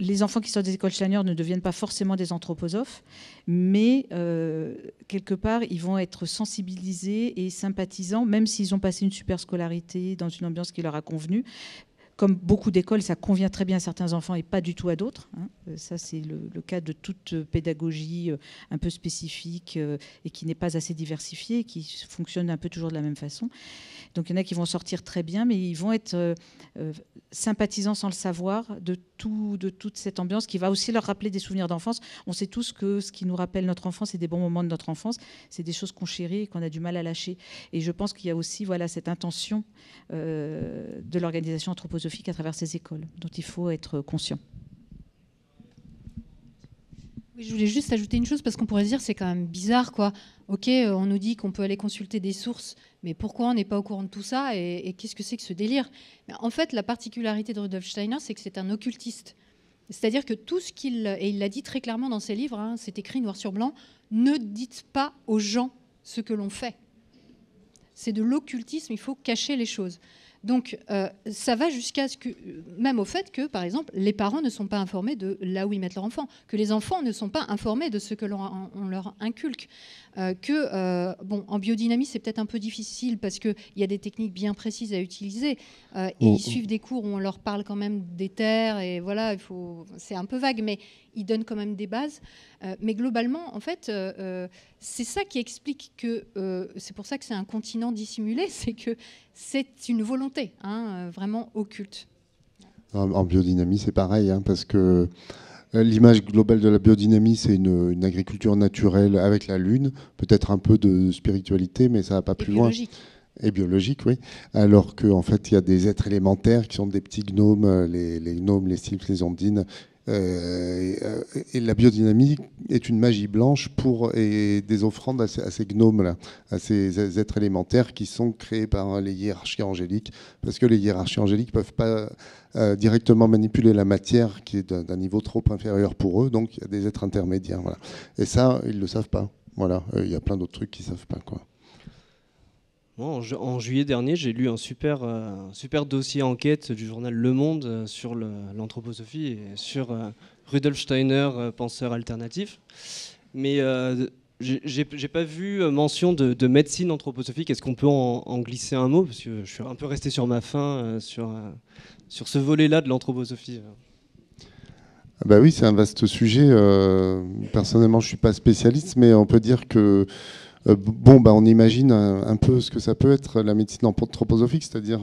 Les enfants qui sortent des écoles Steiner ne deviennent pas forcément des anthroposophes, mais quelque part, ils vont être sensibilisés et sympathisants, même s'ils ont passé une super scolarité dans une ambiance qui leur a convenu. Comme beaucoup d'écoles, ça convient très bien à certains enfants et pas du tout à d'autres. Ça, c'est le cas de toute pédagogie un peu spécifique et qui n'est pas assez diversifiée, qui fonctionne un peu toujours de la même façon. Donc, il y en a qui vont sortir très bien, mais ils vont être sympathisants sans le savoir de toute cette ambiance qui va aussi leur rappeler des souvenirs d'enfance. On sait tous que ce qui nous rappelle notre enfance et des bons moments de notre enfance, c'est des choses qu'on chérit et qu'on a du mal à lâcher. Et je pense qu'il y a aussi cette intention de l'organisation anthroposophique à travers ces écoles, dont il faut être conscient. Oui, je voulais juste ajouter une chose, parce qu'on pourrait se dire c'est quand même bizarre, quoi. Ok, on nous dit qu'on peut aller consulter des sources, mais pourquoi on n'est pas au courant de tout ça et qu'est-ce que c'est que ce délire? En fait, la particularité de Rudolf Steiner, c'est que c'est un occultiste. C'est-à-dire que tout ce et il l'a dit très clairement dans ses livres, c'est écrit noir sur blanc, ne dites pas aux gens ce que l'on fait. C'est de l'occultisme, il faut cacher les choses. Donc, ça va jusqu'à même au fait que, par exemple, les parents ne sont pas informés de là où ils mettent leur enfant, que les enfants ne sont pas informés de ce que on leur inculque, en biodynamie, c'est peut-être un peu difficile parce qu'il y a des techniques bien précises à utiliser, et ils suivent des cours où on leur parle quand même des terres, et voilà, c'est un peu vague, mais ils donnent quand même des bases. Mais globalement, en fait, c'est ça qui explique que, c'est pour ça que c'est un continent dissimulé, c'est que c'est une volonté, vraiment occulte. En biodynamie, c'est pareil, parce que l'image globale de la biodynamie, c'est une agriculture naturelle avec la lune, peut-être un peu de spiritualité, mais ça va pas plus loin. Et biologique, oui. Alors qu'en fait, il y a des êtres élémentaires qui sont des petits gnomes, les gnomes, les sylphes, les ondines, Et la biodynamie est une magie blanche et des offrandes à ces gnomes-là, à ces êtres élémentaires qui sont créés par les hiérarchies angéliques, parce que les hiérarchies angéliques ne peuvent pas directement manipuler la matière qui est d'un niveau trop inférieur pour eux, donc il y a des êtres intermédiaires. Voilà. Et ça, ils ne le savent pas. Voilà. Il y a plein d'autres trucs qu'ils ne savent pas, quoi. Moi, en juillet dernier, j'ai lu un super dossier enquête du journal Le Monde sur l'anthroposophie et sur Rudolf Steiner, penseur alternatif. Mais j'ai pas vu mention de médecine anthroposophique. Est-ce qu'on peut en glisser un mot? Parce que je suis un peu resté sur ma faim sur ce volet-là de l'anthroposophie. Bah oui, c'est un vaste sujet. Personnellement, je ne suis pas spécialiste, mais on peut dire que on imagine un peu ce que ça peut être la médecine anthroposophique, c'est-à-dire,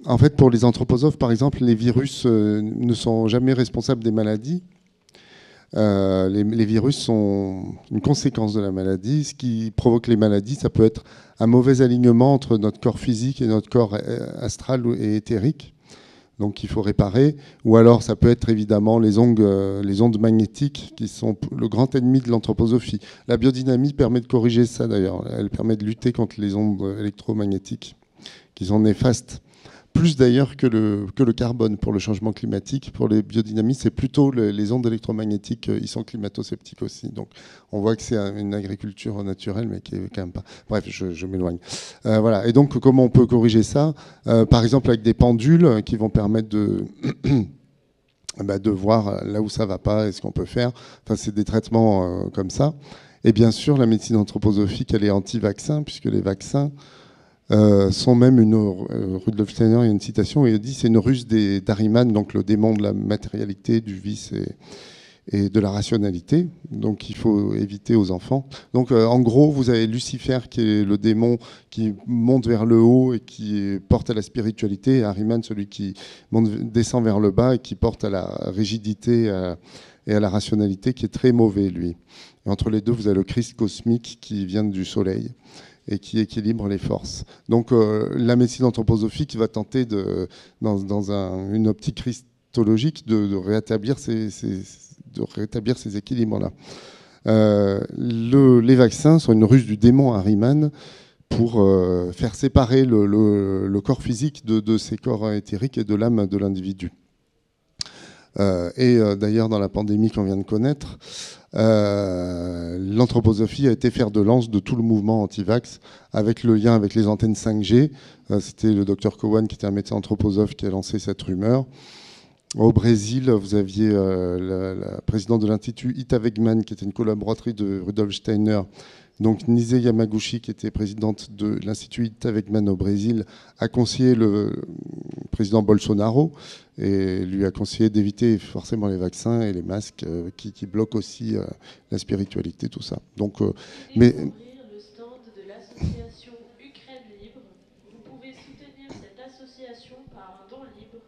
en fait, pour les anthroposophes, par exemple, les virus ne sont jamais responsables des maladies. Les virus sont une conséquence de la maladie. Ce qui provoque les maladies, ça peut être un mauvais alignement entre notre corps physique et notre corps astral et éthérique. Donc il faut réparer, ou alors ça peut être évidemment les ondes magnétiques qui sont le grand ennemi de l'anthroposophie. La biodynamie permet de corriger ça d'ailleurs, elle permet de lutter contre les ondes électromagnétiques qui sont néfastes, plus d'ailleurs que le carbone pour le changement climatique. Pour les biodynamistes, c'est plutôt les ondes électromagnétiques, ils sont climato-sceptiques aussi. Donc on voit que c'est une agriculture naturelle, mais qui est quand même pas... Bref, je m'éloigne. Voilà. Et donc comment on peut corriger ça? Par exemple avec des pendules qui vont permettre de voir là où ça va pas et ce qu'on peut faire. Enfin, c'est des traitements comme ça. Et bien sûr, la médecine anthroposophique, elle est anti-vaccin, puisque les vaccins sont même Rudolf Steiner, il y a une citation où il dit c'est une ruse d'Ahriman, donc le démon de la matérialité, du vice et de la rationalité. Donc il faut éviter aux enfants. Donc en gros, vous avez Lucifer qui est le démon qui monte vers le haut et qui porte à la spiritualité, et Ahriman celui qui descend vers le bas et qui porte à la rigidité et à la rationalité, qui est très mauvais lui. Et entre les deux, vous avez le Christ cosmique qui vient du soleil et qui équilibre les forces. Donc la médecine anthroposophique va tenter, dans une optique christologique, de rétablir ces équilibres-là. Les vaccins sont une ruse du démon Ahriman pour faire séparer le corps physique de ses corps éthériques et de l'âme de l'individu. D'ailleurs, dans la pandémie qu'on vient de connaître, l'anthroposophie a été fer de lance de tout le mouvement anti-vax, avec le lien avec les antennes 5G. C'était le docteur Cowan, qui était un médecin anthroposophe, qui a lancé cette rumeur. Au Brésil, vous aviez la présidente de l'Institut Ita Wegman, qui était une collaboratrice de Rudolf Steiner. Donc Nise Yamaguchi, qui était présidente de l'Institut Ita Wegman au Brésil, a conseillé le président Bolsonaro et lui a conseillé d'éviter forcément les vaccins et les masques qui bloquent aussi la spiritualité, tout ça. Donc, mais le stand de l'association Ukraine Libre. Vous pouvez soutenir cette association par un don libre.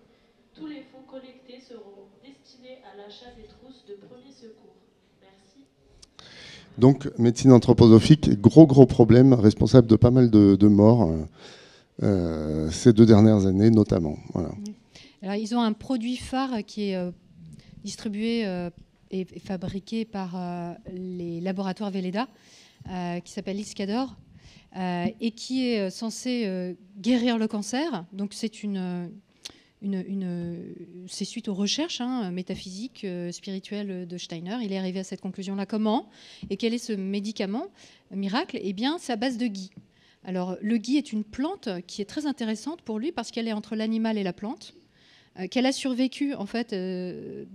Tous les fonds collectés seront destinés à l'achat des trousses de premiers secours. Merci. Donc, médecine anthroposophique, gros problème, responsable de pas mal de morts ces 2 dernières années notamment. Voilà. Alors, ils ont un produit phare qui est distribué et fabriqué par les laboratoires Velleda, qui s'appelle Iscador, et qui est censé guérir le cancer. Donc c'est c'est suite aux recherches métaphysiques, spirituelles de Steiner. Il est arrivé à cette conclusion-là. Comment? Et quel est ce médicament miracle? Eh bien, c'est à base de gui. Alors, le gui est une plante qui est très intéressante pour lui parce qu'elle est entre l'animal et la plante, qu'elle a survécu en fait à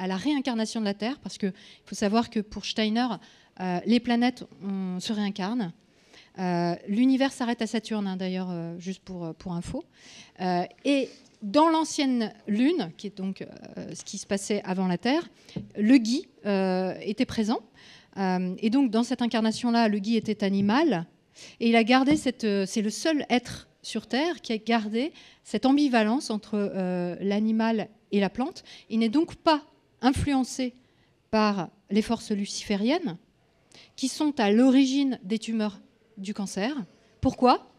la réincarnation de la Terre, parce qu'il faut savoir que pour Steiner, les planètes se réincarnent. L'univers s'arrête à Saturne, d'ailleurs, juste pour info. Et dans l'ancienne Lune, qui est donc ce qui se passait avant la Terre, le gui était présent. Et donc, dans cette incarnation-là, le gui était animal. Et il a gardé c'est le seul être sur Terre qui a gardé cette ambivalence entre l'animal et la plante. Il n'est donc pas influencé par les forces lucifériennes qui sont à l'origine des tumeurs du cancer. Pourquoi?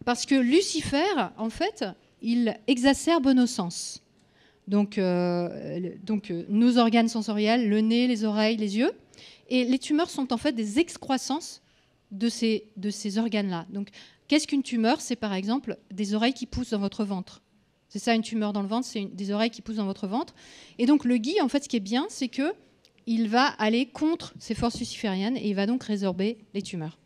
Parce que Lucifer, en fait, il exacerbe nos sens. donc nos organes sensoriels, le nez, les oreilles, les yeux. Et les tumeurs sont en fait des excroissances de ces organes-là. Donc, qu'est-ce qu'une tumeur? C'est par exemple des oreilles qui poussent dans votre ventre. C'est ça, une tumeur dans le ventre, c'est des oreilles qui poussent dans votre ventre. Et donc le gui, en fait, ce qui est bien, c'est qu'il va aller contre ces forces lucifériennes et il va donc résorber les tumeurs.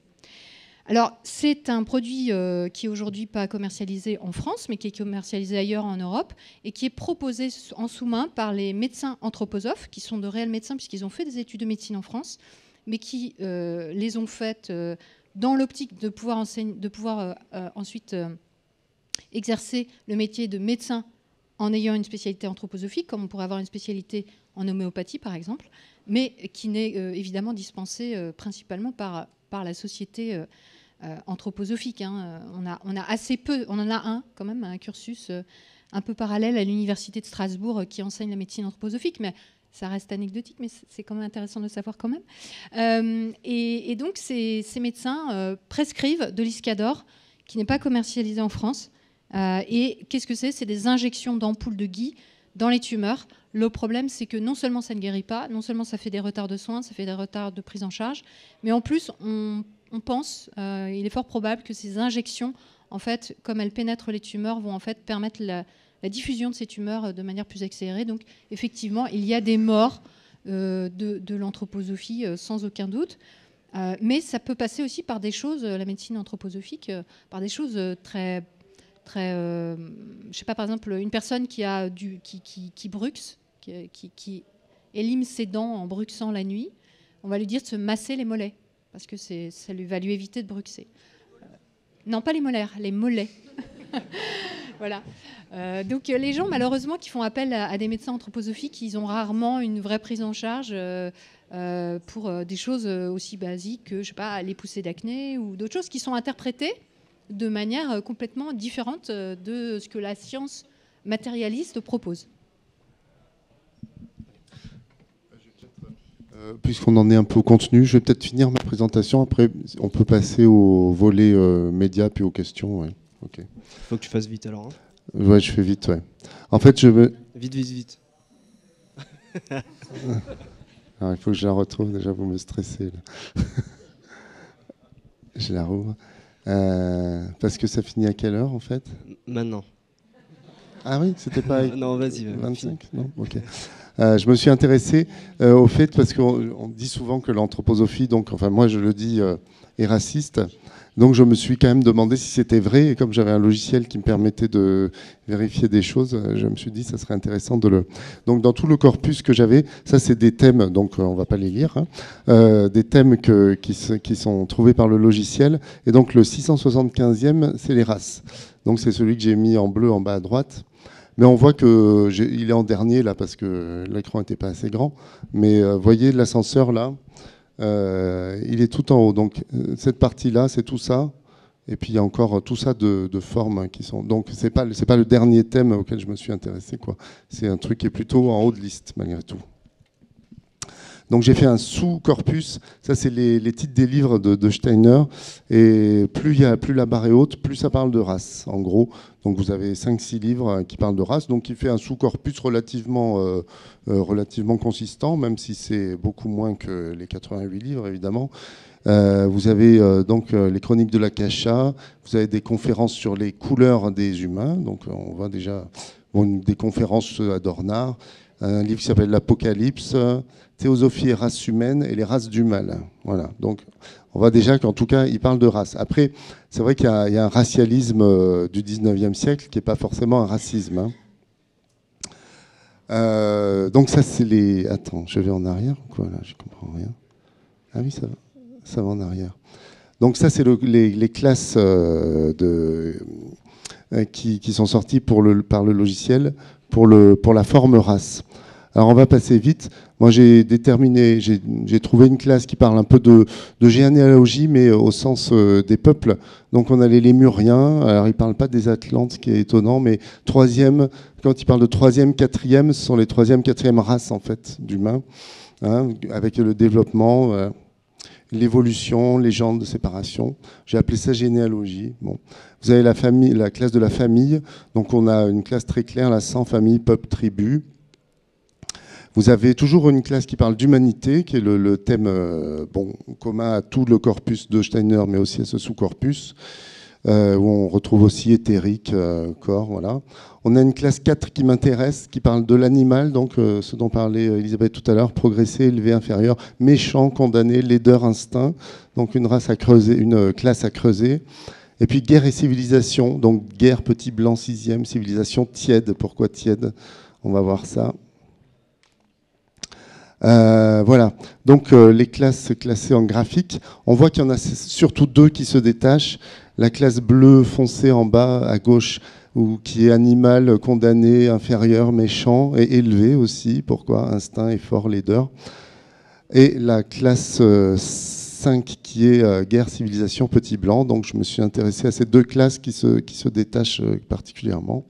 Alors, c'est un produit qui est aujourd'hui pas commercialisé en France, mais qui est commercialisé ailleurs en Europe et qui est proposé en sous-main par les médecins anthroposophes, qui sont de réels médecins puisqu'ils ont fait des études de médecine en France, mais qui les ont faites dans l'optique de pouvoir, ensuite exercer le métier de médecin en ayant une spécialité anthroposophique, comme on pourrait avoir une spécialité en homéopathie, par exemple, mais qui n'est évidemment dispensée principalement par la société anthroposophique. Hein. On a assez peu, on en a quand même, un cursus un peu parallèle à l'université de Strasbourg qui enseigne la médecine anthroposophique, mais ça reste anecdotique, mais c'est quand même intéressant de le savoir quand même. Et donc, ces médecins prescrivent de l'Iscador, qui n'est pas commercialisé en France. Et qu'est-ce que c'est? C'est des injections d'ampoules de gui dans les tumeurs. Le problème, c'est que non seulement ça ne guérit pas, non seulement ça fait des retards de soins, ça fait des retards de prise en charge, mais en plus, on pense, il est fort probable que ces injections, en fait, comme elles pénètrent les tumeurs, vont en fait permettre la diffusion de ces tumeurs de manière plus accélérée. Donc, effectivement, il y a des morts de l'anthroposophie, sans aucun doute. Mais ça peut passer aussi par des choses, la médecine anthroposophique, par des choses très... je sais pas, par exemple, une personne qui bruxe, qui élime ses dents en bruxant la nuit, on va lui dire de se masser les mollets, parce que ça va lui éviter de bruxer. Non, pas les molaires, les mollets. Voilà. Donc les gens, malheureusement, qui font appel à des médecins anthroposophiques, ils ont rarement une vraie prise en charge pour des choses aussi basiques que, je sais pas, les poussées d'acné ou d'autres choses qui sont interprétées de manière complètement différente de ce que la science matérialiste propose. Puisqu'on en est un peu au contenu, je vais peut-être finir ma présentation. Après, on peut passer au volet médias puis aux questions. Ouais. Okay. Faut que tu fasses vite alors. Hein. Ouais, je fais vite, ouais. En fait, Vite. Alors, il faut que je la retrouve. Déjà, vous me stressez. Là. Je la rouvre. Parce que ça finit à quelle heure, en fait? Maintenant. Ah oui, c'était pas... Non, vas-y. 25 Non, ok. Je me suis intéressé au fait, parce qu'on dit souvent que l'anthroposophie, donc, enfin moi je le dis, est raciste. Donc je me suis quand même demandé si c'était vrai, et comme j'avais un logiciel qui me permettait de vérifier des choses, je me suis dit que ça serait intéressant de le... Donc dans tout le corpus que j'avais, ça c'est des thèmes, donc on ne va pas les lire, hein, des thèmes qui sont trouvés par le logiciel, et donc le 675e, c'est les races. Donc c'est celui que j'ai mis en bleu en bas à droite. Mais on voit qu'il est en dernier là parce que l'écran n'était pas assez grand. Mais voyez l'ascenseur là, il est tout en haut. Donc cette partie-là, c'est tout ça. Et puis il y a encore tout ça de formes qui sont. Donc c'est pas le dernier thème auquel je me suis intéressé, quoi. C'est un truc qui est plutôt en haut de liste malgré tout. Donc j'ai fait un sous-corpus, ça c'est les titres des livres de Steiner, et plus la barre est haute, plus ça parle de race, en gros. Donc vous avez 5-6 livres qui parlent de race, donc il fait un sous-corpus relativement consistant, même si c'est beaucoup moins que les 88 livres, évidemment. Vous avez donc les chroniques de l'Akasha, vous avez des conférences sur les couleurs des humains, donc on voit déjà des conférences à Dornard, un livre qui s'appelle l'Apocalypse, Théosophie et race humaine et les races du mal. Voilà. Donc, on voit déjà qu'en tout cas, il parle de race. Après, c'est vrai qu'il y a un racialisme du 19e siècle qui n'est pas forcément un racisme. Hein. Donc ça, c'est les... Attends, je vais en arrière ou quoi là? Je comprends rien. Ah oui, ça va en arrière. Donc ça, c'est les classes qui sont sorties par le logiciel pour la forme race. Alors on va passer vite. Moi j'ai trouvé une classe qui parle un peu de généalogie, mais au sens des peuples. Donc on a les Lémuriens, alors ils ne parlent pas des Atlantes, ce qui est étonnant, mais troisième, quand ils parlent de troisième, quatrième, ce sont les troisième, quatrième races en fait d'humains, hein, avec le développement. l'évolution, les genres de séparation. J'ai appelé ça généalogie. Bon. Vous avez la classe de la famille. Donc on a une classe très claire, la sang, famille, peuple, tribu. Vous avez toujours une classe qui parle d'humanité, qui est le thème commun à tout le corpus de Steiner, mais aussi à ce sous-corpus, où on retrouve aussi éthérique, corps, voilà. On a une classe 4 qui m'intéresse, qui parle de l'animal, donc ce dont parlait Elisabeth tout à l'heure, progressé, élevé, inférieur, méchant, condamné, laideur, instinct, donc une race à creuser, une classe à creuser. Et puis guerre et civilisation, donc guerre, petit blanc, 6e, civilisation tiède. Pourquoi tiède? On va voir ça. Voilà, donc les classes classées en graphique, on voit qu'il y en a surtout deux qui se détachent. La classe bleue foncée en bas à gauche, qui est animal, condamné, inférieur, méchant et élevé aussi. Pourquoi? Instinct, effort, laideur. Et la classe 5 qui est guerre, civilisation, petit blanc. Donc je me suis intéressé à ces deux classes qui se détachent particulièrement.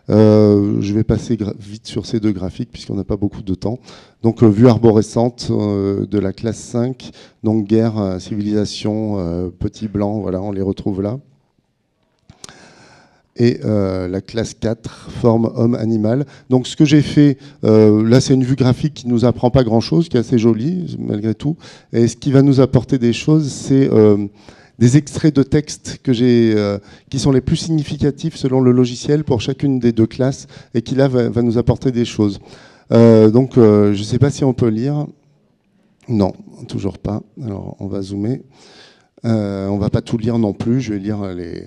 Je vais passer vite sur ces deux graphiques puisqu'on n'a pas beaucoup de temps. Donc vue arborescente de la classe 5, donc guerre, civilisation, petit blanc, voilà, on les retrouve là. Et la classe 4, forme homme-animal. Donc ce que j'ai fait, là c'est une vue graphique qui ne nous apprend pas grand-chose, qui est assez jolie malgré tout. Et ce qui va nous apporter des choses, c'est des extraits de texte qui sont les plus significatifs selon le logiciel pour chacune des deux classes et qui là va nous apporter des choses. Donc je ne sais pas si on peut lire. Non, toujours pas. Alors on va zoomer. On va pas tout lire non plus. Je vais lire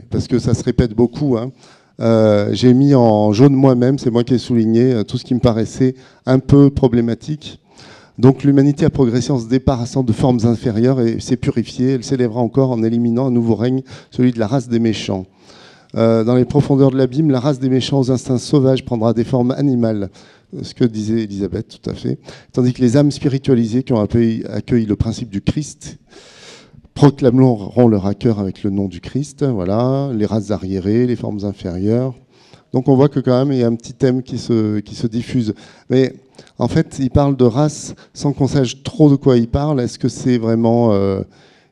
parce que ça se répète beaucoup. Hein. J'ai mis en jaune moi-même, c'est moi qui ai souligné tout ce qui me paraissait un peu problématique. Donc l'humanité a progressé en se débarrassant de formes inférieures et s'est purifiée. Elle s'élèvera encore en éliminant un nouveau règne, celui de la race des méchants. Dans les profondeurs de l'abîme, la race des méchants aux instincts sauvages prendra des formes animales, ce que disait Elisabeth, tout à fait. Tandis que les âmes spiritualisées qui ont accueilli le principe du Christ proclameront leur accueil avec le nom du Christ. Voilà, les races arriérées, les formes inférieures. Donc on voit que quand même il y a un petit thème qui se diffuse. Mais en fait, il parle de race sans qu'on sache trop de quoi il parle. Est-ce que c'est vraiment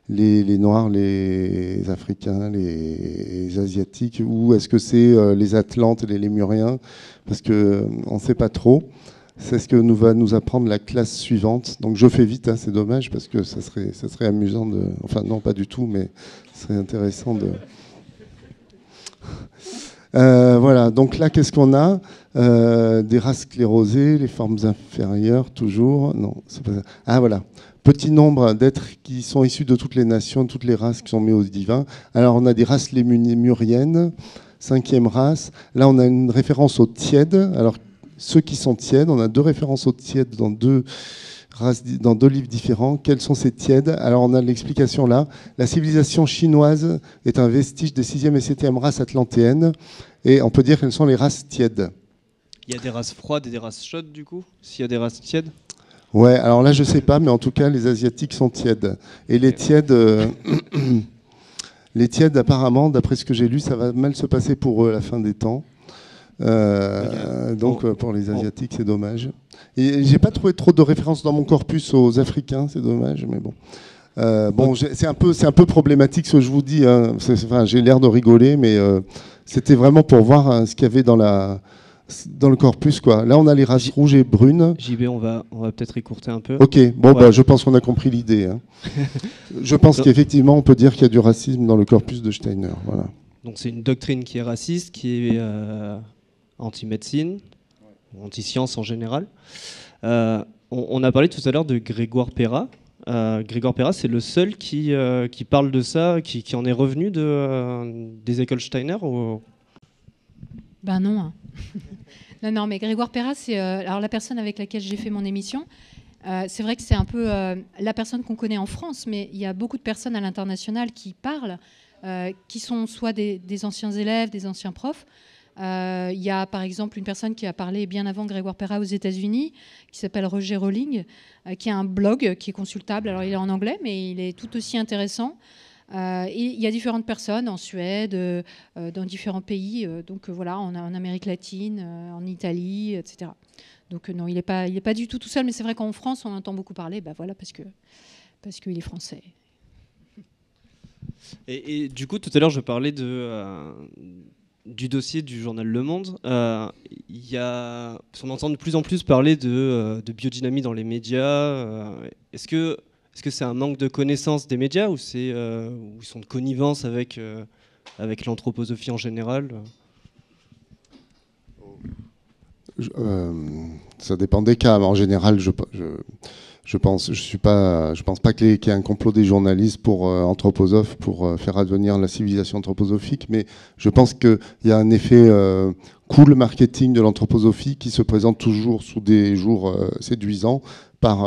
les Noirs, les Africains, les Asiatiques, ou est-ce que c'est les Atlantes et les Lémuriens? Parce qu'on ne sait pas trop. C'est ce que va nous apprendre la classe suivante. Donc je fais vite, hein, c'est dommage, parce que ça serait amusant de... Enfin non, pas du tout, mais ce serait intéressant de... Voilà, donc là, qu'est-ce qu'on a? Des races sclérosées, les formes inférieures, toujours. Non, c'est pas ça. Ah, voilà. Petit nombre d'êtres qui sont issus de toutes les nations, de toutes les races qui sont mis au divin. Alors, on a des races lémuriennes, 5e race. Là, on a une référence aux tièdes. Alors, ceux qui sont tièdes, on a deux références aux tièdes dans deux livres différents. Quels sont ces tièdes? Alors on a l'explication là. La civilisation chinoise est un vestige des 6e et 7e races atlantéennes, et on peut dire qu'elles sont les races tièdes. Il y a des races froides et des races chaudes du coup, s'il y a des races tièdes? Ouais, alors là je sais pas, mais en tout cas les asiatiques sont tièdes. Et les tièdes, les tièdes apparemment, d'après ce que j'ai lu, ça va mal se passer pour eux à la fin des temps. Donc pour les Asiatiques, c'est dommage. Et j'ai pas trouvé trop de références dans mon corpus aux Africains, c'est dommage, mais bon. C'est un peu problématique ce que je vous dis. Hein. Enfin, j'ai l'air de rigoler, mais c'était vraiment pour voir ce qu'il y avait dans le corpus, quoi. Là, on a les races rouges et brunes. JB, on va peut-être écourter un peu. Ok, bon, ouais. Je pense qu'on a compris l'idée. Hein. Je pense qu'effectivement, on peut dire qu'il y a du racisme dans le corpus de Steiner. Voilà. Donc c'est une doctrine qui est raciste, qui est anti-médecine, anti-science en général. On a parlé tout à l'heure de Grégoire Perra. Grégoire Perra, c'est le seul qui parle de ça, qui en est revenu des écoles Steiner ou... Ben non. Hein. non, mais Grégoire Perra, c'est alors la personne avec laquelle j'ai fait mon émission. C'est vrai que c'est un peu la personne qu'on connaît en France, mais il y a beaucoup de personnes à l'international qui parlent, qui sont soit des anciens élèves, des anciens profs. Il y a par exemple une personne qui a parlé bien avant Grégoire Perra aux États-Unis, qui s'appelle Roger Rowling, qui a un blog qui est consultable. Alors il est en anglais, mais il est tout aussi intéressant. Et il y a différentes personnes en Suède, dans différents pays, donc voilà, en Amérique latine, en Italie, etc. Donc non, il n'est pas du tout seul, mais c'est vrai qu'en France, on entend beaucoup parler, voilà, parce parce qu'il est français. Et du coup, tout à l'heure, je parlais du dossier du journal Le Monde. On entend de plus en plus parler de biodynamie dans les médias. Est-ce que c'est un manque de connaissance des médias ou ils sont de connivence avec l'anthroposophie en général? Ça dépend des cas, mais en général, je pense pas qu'il y ait un complot des journalistes pour anthroposophes pour faire advenir la civilisation anthroposophique, mais je pense qu'il y a un effet cool marketing de l'anthroposophie qui se présente toujours sous des jours séduisants par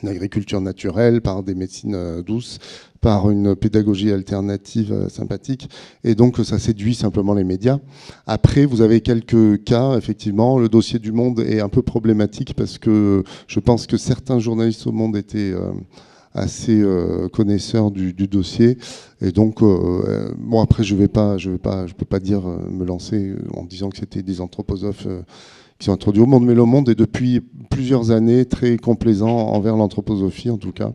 une agriculture naturelle, par des médecines douces, par une pédagogie alternative sympathique, et donc ça séduit simplement les médias. Après, vous avez quelques cas, effectivement, le dossier du Monde est un peu problématique parce que je pense que certains journalistes au Monde étaient assez connaisseurs du dossier, et donc bon, après je peux pas dire me lancer en disant que c'était des anthroposophes qui sont introduits au Monde, mais le Monde est depuis plusieurs années très complaisant envers l'anthroposophie, en tout cas.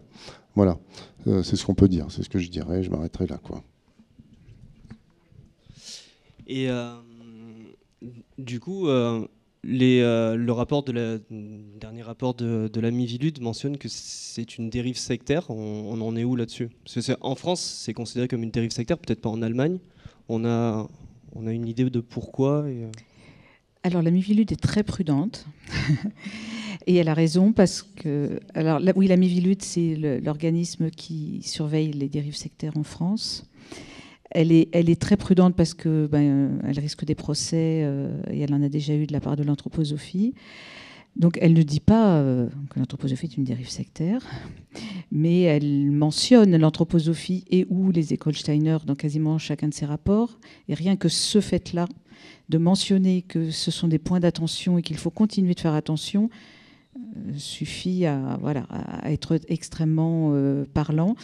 Voilà, c'est ce qu'on peut dire, c'est ce que je dirais, je m'arrêterai là, quoi. Et du coup, le dernier rapport de la Miviludes mentionne que c'est une dérive sectaire. On en est où là-dessus? Parce que en France, c'est considéré comme une dérive sectaire, peut-être pas en Allemagne. On a une idée de pourquoi Alors, la Miviludes est très prudente. Et elle a raison parce que... Alors, oui, la Miviludes, c'est l'organisme qui surveille les dérives sectaires en France. Elle est très prudente parce que elle risque des procès et elle en a déjà eu de la part de l'anthroposophie. Donc, elle ne dit pas que l'anthroposophie est une dérive sectaire, mais elle mentionne l'anthroposophie et ou les écoles Steiner dans quasiment chacun de ses rapports. Et rien que ce fait-là, de mentionner que ce sont des points d'attention et qu'il faut continuer de faire attention, suffit à être extrêmement parlant.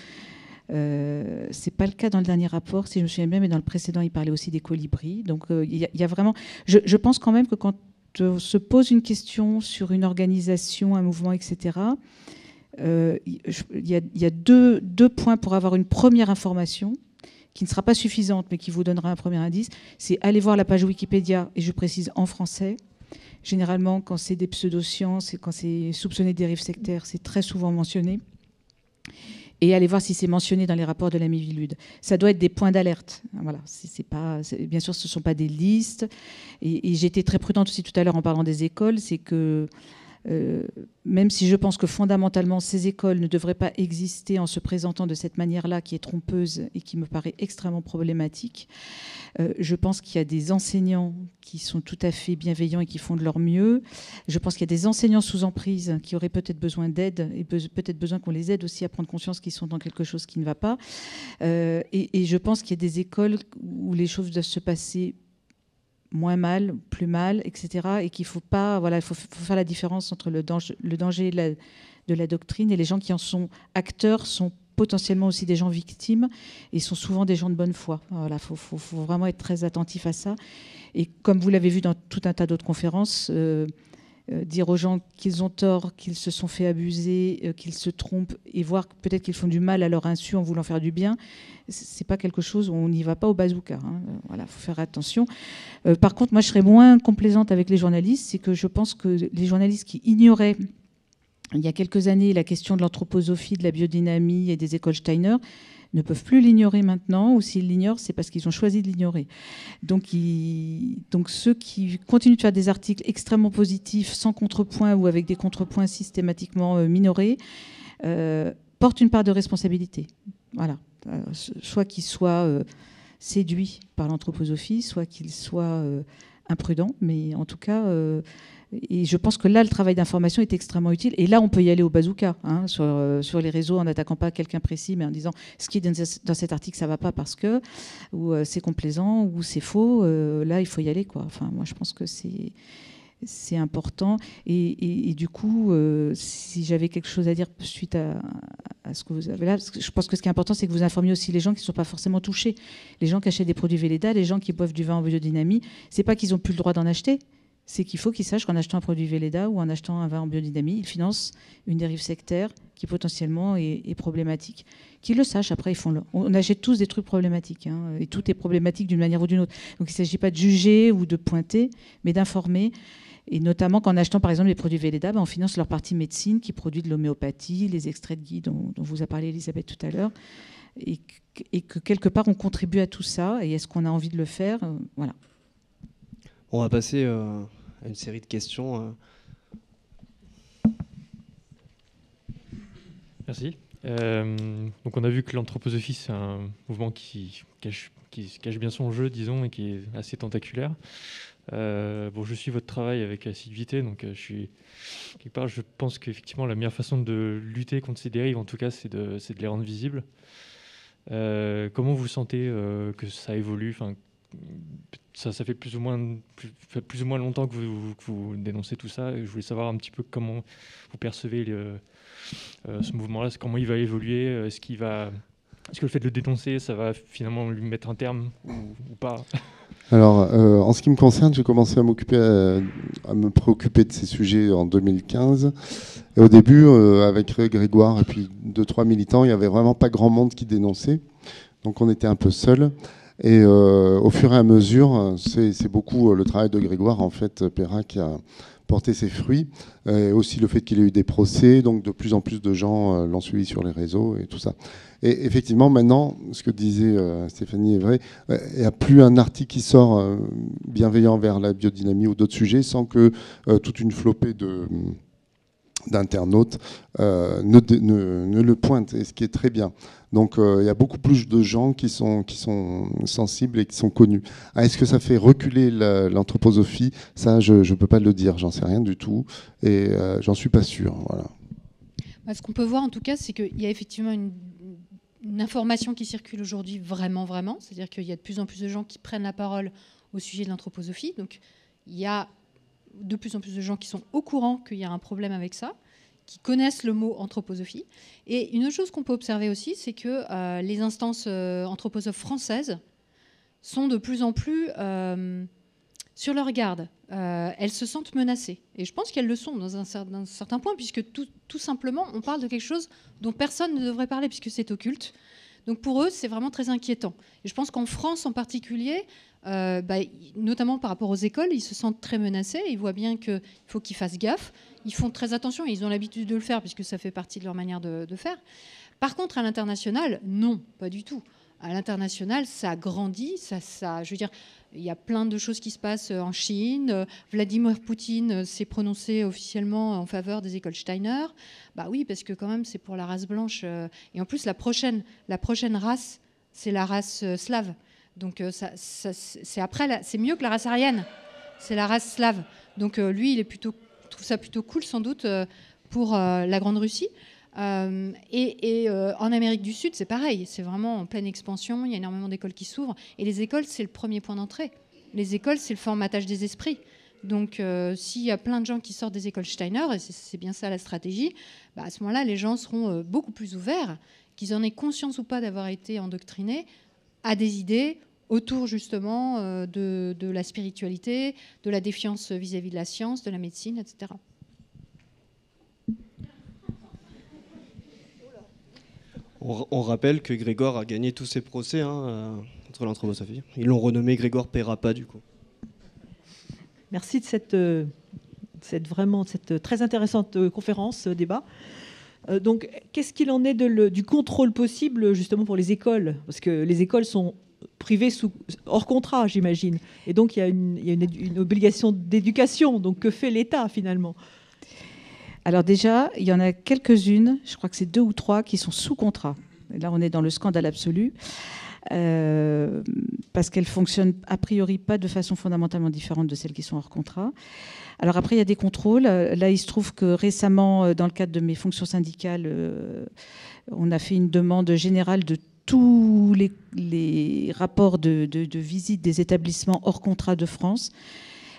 C'est pas le cas dans le dernier rapport, si je me souviens bien, mais dans le précédent, il parlait aussi des colibris. Donc il y a vraiment... Je pense quand même que quand on se pose une question sur une organisation, un mouvement, etc., il y a deux points pour avoir une première information qui ne sera pas suffisante, mais qui vous donnera un premier indice. C'est aller voir la page Wikipédia, et je précise en français. Généralement, quand c'est des pseudosciences et quand c'est soupçonné de dérives sectaires, c'est très souvent mentionné. Et aller voir si c'est mentionné dans les rapports de la Miviludes. Ça doit être des points d'alerte. Voilà. Bien sûr, ce ne sont pas des listes. Et j'ai été très prudente aussi tout à l'heure en parlant des écoles, c'est que même si je pense que fondamentalement ces écoles ne devraient pas exister en se présentant de cette manière-là qui est trompeuse et qui me paraît extrêmement problématique, je pense qu'il y a des enseignants qui sont tout à fait bienveillants et qui font de leur mieux. Je pense qu'il y a des enseignants sous emprise qui auraient peut-être besoin d'aide et peut-être besoin qu'on les aide aussi à prendre conscience qu'ils sont dans quelque chose qui ne va pas. Et je pense qu'il y a des écoles où les choses doivent se passer moins mal, plus mal, etc. Et qu'il faut pas, il faut faire la différence entre le danger de la doctrine et les gens qui en sont acteurs sont potentiellement aussi des gens victimes et sont souvent des gens de bonne foi. Voilà, faut vraiment être très attentif à ça. Et comme vous l'avez vu dans tout un tas d'autres conférences, dire aux gens qu'ils ont tort, qu'ils se sont fait abuser, qu'ils se trompent et voir peut-être qu'ils font du mal à leur insu en voulant faire du bien, c'est pas quelque chose où on n'y va pas au bazooka. Voilà, faut faire attention. Par contre, moi, je serais moins complaisante avec les journalistes, c'est que je pense que les journalistes qui ignoraient il y a quelques années la question de l'anthroposophie, de la biodynamie et des écoles Steiner ne peuvent plus l'ignorer maintenant, ou s'ils l'ignorent, c'est parce qu'ils ont choisi de l'ignorer. Donc ceux qui continuent de faire des articles extrêmement positifs, sans contrepoint ou avec des contrepoints systématiquement minorés, portent une part de responsabilité. Voilà. Soit qu'ils soient séduits par l'anthroposophie, soit qu'ils soient imprudents, mais en tout cas... Et je pense que là, le travail d'information est extrêmement utile. Et là, on peut y aller au bazooka, sur les réseaux, en n'attaquant pas quelqu'un précis, mais en disant ce qui est dans cet article, ça ne va pas parce que, ou c'est complaisant, ou c'est faux. Là, il faut y aller, quoi. Enfin, moi, je pense que c'est important. Et du coup, si j'avais quelque chose à dire suite à ce que vous avez là, parce que je pense que ce qui est important, c'est que vous informiez aussi les gens qui ne sont pas forcément touchés. Les gens qui achètent des produits Velleda, les gens qui boivent du vin en biodynamie, ce n'est pas qu'ils n'ont plus le droit d'en acheter. C'est qu'il faut qu'ils sachent qu'en achetant un produit Velleda ou en achetant un vin en biodynamie, ils financent une dérive sectaire qui potentiellement est problématique. Qu'ils le sachent, après, on achète tous des trucs problématiques, hein, et tout est problématique d'une manière ou d'une autre. Donc il ne s'agit pas de juger ou de pointer, mais d'informer. Et notamment qu'en achetant par exemple les produits Velleda, on finance leur partie médecine qui produit de l'homéopathie, les extraits de gui dont vous a parlé Elisabeth tout à l'heure, et que quelque part on contribue à tout ça, et est-ce qu'on a envie de le faire, voilà. On va passer à une série de questions. Merci. Donc on a vu que l'anthroposophie, c'est un mouvement qui cache bien son jeu, disons, et qui est assez tentaculaire. Je suis votre travail avec assiduité, donc quelque part, je pense qu'effectivement la meilleure façon de lutter contre ces dérives, en tout cas, c'est de les rendre visibles. Comment vous sentez que ça évolue? Enfin, ça fait plus ou moins longtemps que vous dénoncez tout ça. Et je voulais savoir un petit peu comment vous percevez ce mouvement-là, comment il va évoluer. Est-ce que le fait de le dénoncer, ça va finalement lui mettre un terme ou pas? Alors, en ce qui me concerne, j'ai commencé à me préoccuper de ces sujets en 2015. Et au début, avec Grégoire et puis 2-3 militants, il n'y avait vraiment pas grand monde qui dénonçait. Donc on était un peu seuls. Et au fur et à mesure, c'est beaucoup le travail de Grégoire, en fait, Perra, qui a porté ses fruits. Et aussi le fait qu'il ait eu des procès. Donc de plus en plus de gens l'ont suivi sur les réseaux et tout ça. Et effectivement, maintenant, ce que disait Stéphanie est vrai, il n'y a plus un article qui sort bienveillant vers la biodynamie ou d'autres sujets sans que toute une flopée d'internautes ne le pointe, et ce qui est très bien. Donc il y a beaucoup plus de gens qui sont sensibles et qui sont connus. Est-ce que ça fait reculer l'anthroposophie? Ça, je ne peux pas le dire, j'en sais rien du tout, et j'en suis pas sûr. Voilà. Ce qu'on peut voir en tout cas, c'est qu'il y a effectivement une information qui circule aujourd'hui vraiment, c'est-à-dire qu'il y a de plus en plus de gens qui prennent la parole au sujet de l'anthroposophie. Donc il y a de plus en plus de gens qui sont au courant qu'il y a un problème avec ça, qui connaissent le mot anthroposophie. Et une autre chose qu'on peut observer aussi, c'est que les instances anthroposophes françaises sont de plus en plus sur leur garde. Elles se sentent menacées. Et je pense qu'elles le sont dans un certain point, puisque tout simplement, on parle de quelque chose dont personne ne devrait parler, puisque c'est occulte. Donc pour eux, c'est vraiment très inquiétant. Et je pense qu'en France en particulier, notamment par rapport aux écoles, ils se sentent très menacés. Ils voient bien qu'il faut qu'ils fassent gaffe. Ils font très attention et ils ont l'habitude de le faire, puisque ça fait partie de leur manière de faire. Par contre, à l'international, non, pas du tout. À l'international, ça grandit. Je veux dire, il y a plein de choses qui se passent en Chine. Vladimir Poutine s'est prononcé officiellement en faveur des écoles Steiner. Bah oui, parce que quand même, c'est pour la race blanche. Et en plus, la prochaine race, c'est la race slave. Donc c'est mieux que la race aryenne. C'est la race slave. Donc lui, il trouve ça plutôt cool, sans doute, pour la Grande Russie. En Amérique du Sud, c'est pareil, c'est vraiment en pleine expansion, il y a énormément d'écoles qui s'ouvrent, et les écoles, c'est le premier point d'entrée. Les écoles, c'est le formatage des esprits. Donc, s'il y a plein de gens qui sortent des écoles Steiner, et c'est bien ça la stratégie, à ce moment-là, les gens seront beaucoup plus ouverts, qu'ils en aient conscience ou pas d'avoir été endoctrinés, à des idées autour justement de la spiritualité, de la défiance vis-à-vis de la science, de la médecine, etc. On rappelle que Grégoire a gagné tous ses procès contre l'anthroposophie. Ils l'ont renommé Grégoire Perrapa, du coup. Merci de cette très intéressante conférence, débat. Donc, qu'est-ce qu'il en est du contrôle possible, justement, pour les écoles? Parce que les écoles sont privées hors contrat, j'imagine. Et donc, il y a une obligation d'éducation. Donc, que fait l'État, finalement? Alors déjà, il y en a quelques-unes, je crois que c'est 2 ou 3 qui sont sous contrat. Et là, on est dans le scandale absolu, parce qu'elles fonctionnent a priori pas de façon fondamentalement différente de celles qui sont hors contrat. Alors après, il y a des contrôles. Là, il se trouve que récemment, dans le cadre de mes fonctions syndicales, on a fait une demande générale de tous les rapports de visite des établissements hors contrat de France.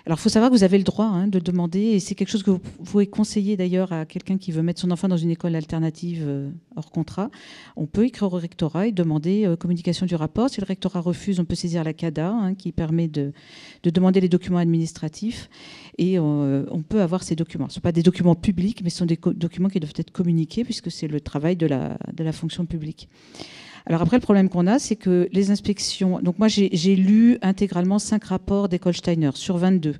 Alors, il faut savoir que vous avez le droit de demander, et c'est quelque chose que vous pouvez conseiller d'ailleurs à quelqu'un qui veut mettre son enfant dans une école alternative hors contrat. On peut écrire au rectorat et demander communication du rapport. Si le rectorat refuse, on peut saisir la CADA, qui permet de demander les documents administratifs, et on peut avoir ces documents. Ce ne sont pas des documents publics, mais ce sont des documents qui doivent être communiqués, puisque c'est le travail de la fonction publique. Alors après, le problème qu'on a, c'est que les inspections... Donc moi, j'ai lu intégralement 5 rapports d'école Steiner sur 22.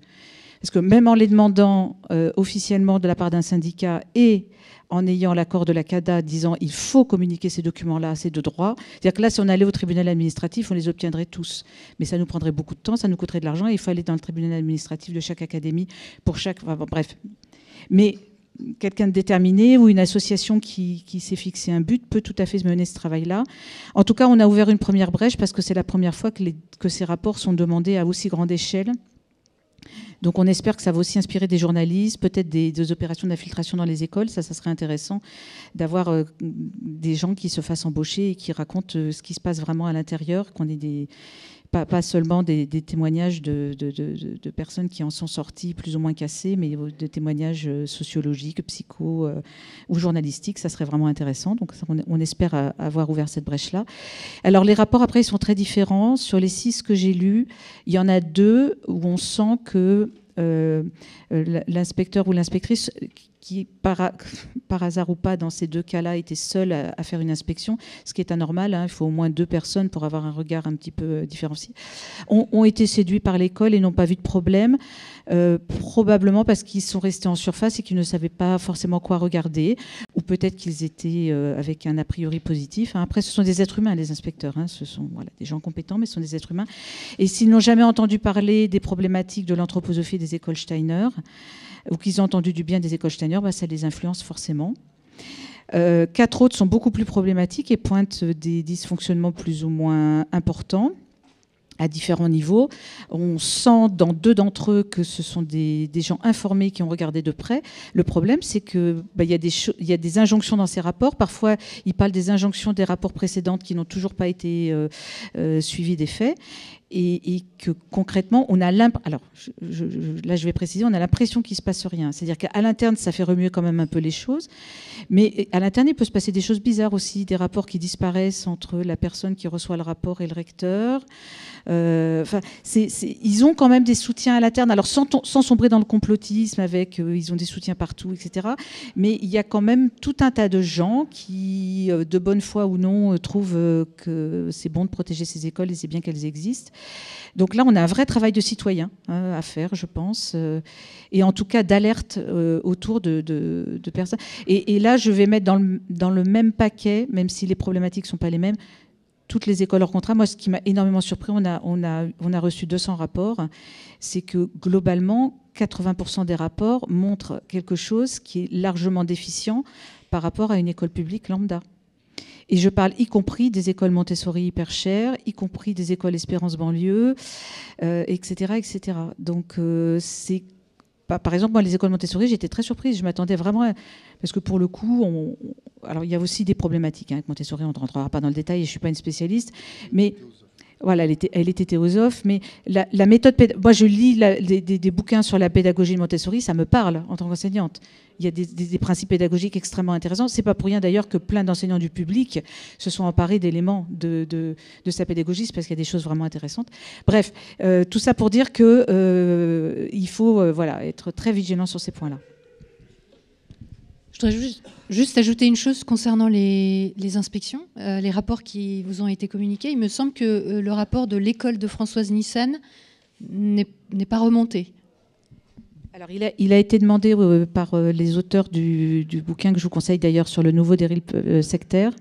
Parce que même en les demandant officiellement de la part d'un syndicat et en ayant l'accord de la CADA disant il faut communiquer ces documents-là, c'est de droit. C'est-à-dire que là, si on allait au tribunal administratif, on les obtiendrait tous. Mais ça nous prendrait beaucoup de temps, ça nous coûterait de l'argent et il faut aller dans le tribunal administratif de chaque académie pour chaque... Enfin, bon, bref. Mais... quelqu'un de déterminé ou une association qui s'est fixé un but peut tout à fait mener ce travail-là. En tout cas, on a ouvert une première brèche parce que c'est la première fois que ces rapports sont demandés à aussi grande échelle. Donc on espère que ça va aussi inspirer des journalistes, peut-être des opérations d'infiltration dans les écoles. Ça serait intéressant d'avoir des gens qui se fassent embaucher et qui racontent ce qui se passe vraiment à l'intérieur, qu'on ait pas seulement des témoignages de personnes qui en sont sorties plus ou moins cassées, mais des témoignages sociologiques, psycho ou journalistiques. Ça serait vraiment intéressant. Donc on espère avoir ouvert cette brèche-là. Alors les rapports, après, ils sont très différents. Sur les 6 que j'ai lus, il y en a 2 où on sent que l'inspecteur ou l'inspectrice qui, par hasard ou pas, dans ces 2 cas-là, était seul à faire une inspection, ce qui est anormal, il faut au moins 2 personnes pour avoir un regard un petit peu différencié, ont été séduits par l'école et n'ont pas vu de problème, probablement parce qu'ils sont restés en surface et qu'ils ne savaient pas forcément quoi regarder, ou peut-être qu'ils étaient avec un a priori positif. Après, ce sont des êtres humains, les inspecteurs, ce sont des gens compétents, mais ce sont des êtres humains. Et s'ils n'ont jamais entendu parler des problématiques de l'anthroposophie des écoles Steiner, ou qu'ils ont entendu du bien des écoles Steiner, ça les influence forcément. 4 autres sont beaucoup plus problématiques et pointent des dysfonctionnements plus ou moins importants à différents niveaux. On sent dans 2 d'entre eux que ce sont des gens informés qui ont regardé de près. Le problème, c'est qu'il y a des injonctions dans ces rapports. Parfois, ils parlent des injonctions des rapports précédents qui n'ont toujours pas été suivies des faits. Et que concrètement, on a l'impression, là je vais préciser, on a l'impression qu'il ne se passe rien. C'est-à-dire qu'à l'interne, ça fait remuer quand même un peu les choses, mais à l'interne, il peut se passer des choses bizarres aussi, des rapports qui disparaissent entre la personne qui reçoit le rapport et le recteur. Ils ont quand même des soutiens à l'interne, alors sans sombrer dans le complotisme, ils ont des soutiens partout, etc. Mais il y a quand même tout un tas de gens qui, de bonne foi ou non, trouvent que c'est bon de protéger ces écoles et c'est bien qu'elles existent. Donc là, on a un vrai travail de citoyen à faire, je pense, et en tout cas d'alerte autour de personnes. Et là, je vais mettre dans le même paquet, même si les problématiques ne sont pas les mêmes, toutes les écoles hors contrat. Moi, ce qui m'a énormément surpris, on a reçu 200 rapports, c'est que globalement, 80% des rapports montrent quelque chose qui est largement déficient par rapport à une école publique lambda. Et je parle y compris des écoles Montessori hyper chères, y compris des écoles Espérance banlieue, etc., etc. Donc, c'est... Par exemple, moi, les écoles Montessori, j'étais très surprise. Je m'attendais vraiment... Parce que pour le coup, alors il y a aussi des problématiques avec Montessori, on ne rentrera pas dans le détail, et je ne suis pas une spécialiste, mais... Voilà, elle était théosophe, mais la méthode... Moi, je lis des bouquins sur la pédagogie de Montessori, ça me parle en tant qu'enseignante. Il y a des principes pédagogiques extrêmement intéressants. Ce n'est pas pour rien d'ailleurs que plein d'enseignants du public se sont emparés d'éléments de sa pédagogie, parce qu'il y a des choses vraiment intéressantes. Bref, tout ça pour dire qu'il faut être très vigilant sur ces points-là. Je voudrais juste ajouter une chose concernant les inspections, les rapports qui vous ont été communiqués. Il me semble que le rapport de l'école de Françoise Nissen n'est pas remonté. Alors, il a été demandé par les auteurs du bouquin que je vous conseille d'ailleurs sur le nouveau dérive sectaire.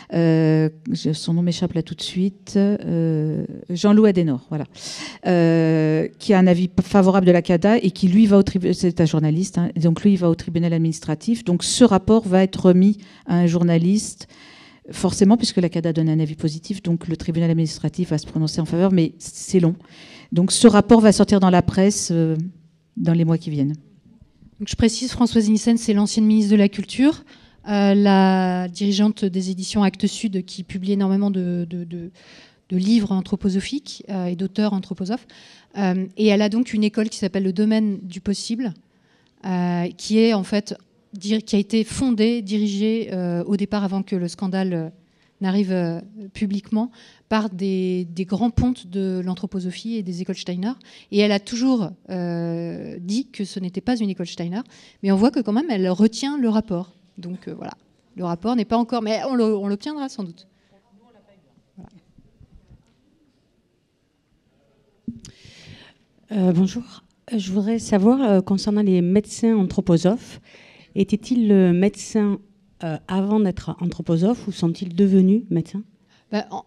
Son nom m'échappe là tout de suite. Jean-Loup Adenor, voilà, qui a un avis favorable de la CADA et qui lui va au tribunal. C'est un journaliste, donc lui il va au tribunal administratif. Donc ce rapport va être remis à un journaliste. Forcément, puisque la CADA donne un avis positif, donc le tribunal administratif va se prononcer en faveur, mais c'est long. Donc ce rapport va sortir dans la presse dans les mois qui viennent. Donc, je précise, Françoise Nissen, c'est l'ancienne ministre de la Culture, la dirigeante des éditions Actes Sud, qui publie énormément de livres anthroposophiques et d'auteurs anthroposophes. Et elle a donc une école qui s'appelle le Domaine du possible, qui est en fait qui a été fondée, dirigée au départ avant que le scandale n'arrive publiquement par des grands pontes de l'anthroposophie et des écoles Steiner. Et elle a toujours dit que ce n'était pas une école Steiner, mais on voit que quand même elle retient le rapport. Donc voilà, le rapport n'est pas encore, mais on l'obtiendra sans doute. Bonjour. Je voudrais savoir, concernant les médecins anthroposophes, étaient-ils médecins avant d'être anthroposophes ou sont-ils devenus médecins ?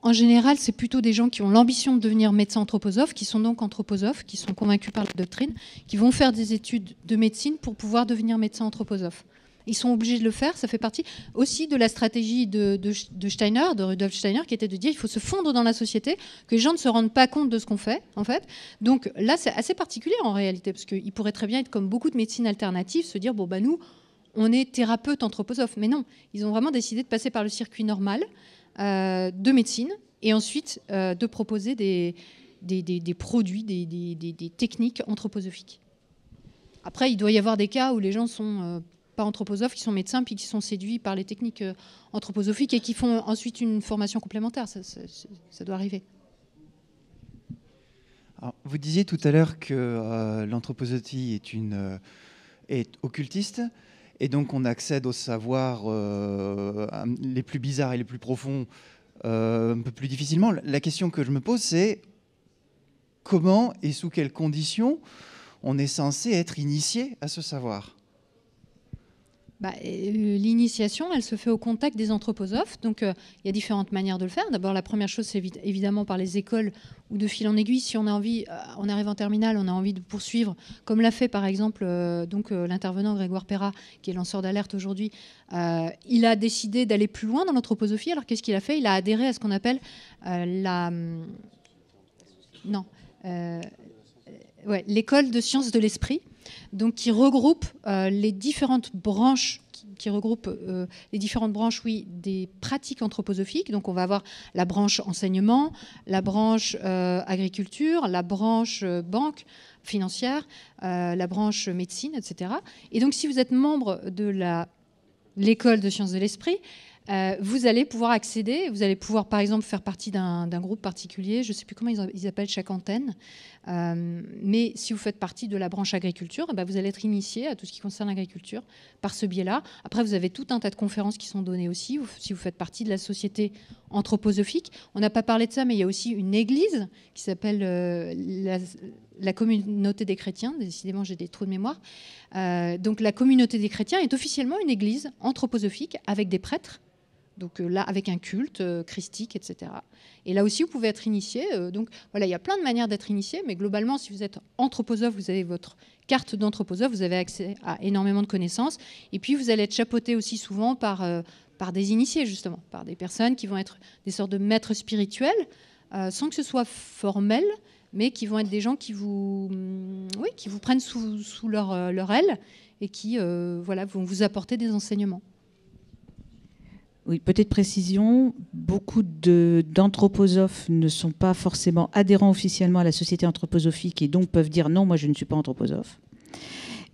En général, c'est plutôt des gens qui ont l'ambition de devenir médecins anthroposophes, qui sont donc anthroposophes, qui sont convaincus par la doctrine, qui vont faire des études de médecine pour pouvoir devenir médecins anthroposophes. Ils sont obligés de le faire, ça fait partie aussi de la stratégie de Steiner, de Rudolf Steiner, qui était de dire qu'il faut se fondre dans la société, que les gens ne se rendent pas compte de ce qu'on fait, en fait. Donc là, c'est assez particulier en réalité, parce qu'ils pourraient très bien être comme beaucoup de médecines alternatives, se dire, nous, on est thérapeute anthroposophe. Mais non, ils ont vraiment décidé de passer par le circuit normal de médecine, et ensuite de proposer des produits, des techniques anthroposophiques. Après, il doit y avoir des cas où les gens sont... pas anthroposophes, qui sont médecins, puis qui sont séduits par les techniques anthroposophiques et qui font ensuite une formation complémentaire. Ça doit arriver. Alors, vous disiez tout à l'heure que l'anthroposophie est occultiste, et donc on accède aux savoirs les plus bizarres et les plus profonds un peu plus difficilement. La question que je me pose, c'est comment et sous quelles conditions on est censé être initié à ce savoir ? L'initiation, elle se fait au contact des anthroposophes. Donc, il y a différentes manières de le faire. D'abord, la première chose, c'est évidemment par les écoles ou de fil en aiguille. Si on a envie, on arrive en terminale, on a envie de poursuivre, comme l'a fait par exemple l'intervenant Grégoire Perra, qui est lanceur d'alerte aujourd'hui. Il a décidé d'aller plus loin dans l'anthroposophie. Alors, qu'est-ce qu'il a fait ? Il a adhéré à ce qu'on appelle l'école de sciences de l'esprit. Donc, qui regroupe les différentes branches, des pratiques anthroposophiques. Donc, on va avoir la branche enseignement, la branche agriculture, la branche banque financière, la branche médecine, etc. Et donc, si vous êtes membre de l'école de sciences de l'esprit, vous allez pouvoir accéder, vous allez pouvoir par exemple faire partie d'un groupe particulier, je ne sais plus comment ils appellent chaque antenne, mais si vous faites partie de la branche agriculture, vous allez être initié à tout ce qui concerne l'agriculture par ce biais-là. Après, vous avez tout un tas de conférences qui sont données aussi, si vous faites partie de la société anthroposophique. On n'a pas parlé de ça, mais il y a aussi une église qui s'appelle la communauté des chrétiens. Décidément, j'ai des trous de mémoire. Donc la communauté des chrétiens est officiellement une église anthroposophique avec des prêtres. Donc là, avec un culte christique, etc. Et là aussi, vous pouvez être initié. Donc voilà, il y a plein de manières d'être initié, mais globalement, si vous êtes anthroposophe, vous avez votre carte d'anthroposophe, vous avez accès à énormément de connaissances. Et puis, vous allez être chapeauté aussi souvent par des initiés, justement, par des personnes qui vont être des sortes de maîtres spirituels, sans que ce soit formel, mais qui vont être des gens qui vous prennent sous leur aile et qui vont vous apporter des enseignements. Oui, petite précision, beaucoup d'anthroposophes ne sont pas forcément adhérents officiellement à la société anthroposophique et donc peuvent dire non, moi je ne suis pas anthroposophe,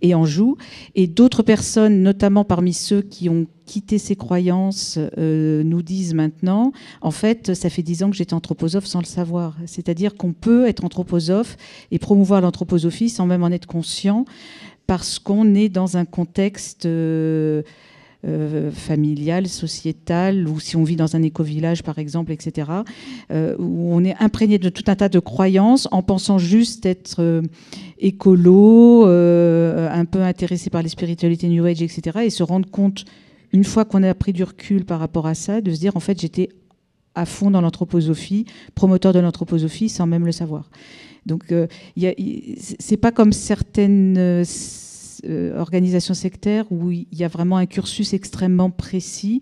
et en jouent. Et d'autres personnes, notamment parmi ceux qui ont quitté ces croyances, nous disent maintenant, en fait, ça fait 10 ans que j'étais anthroposophe sans le savoir. C'est-à-dire qu'on peut être anthroposophe et promouvoir l'anthroposophie sans même en être conscient, parce qu'on est dans un contexte... familial, sociétal, ou si on vit dans un éco-village par exemple, etc., où on est imprégné de tout un tas de croyances en pensant juste être écolo, un peu intéressé par les spiritualités New Age, etc., et se rendre compte, une fois qu'on a pris du recul par rapport à ça, de se dire en fait j'étais à fond dans l'anthroposophie, promoteur de l'anthroposophie sans même le savoir. Donc c'est pas comme certaines organisations sectaires où il y a vraiment un cursus extrêmement précis.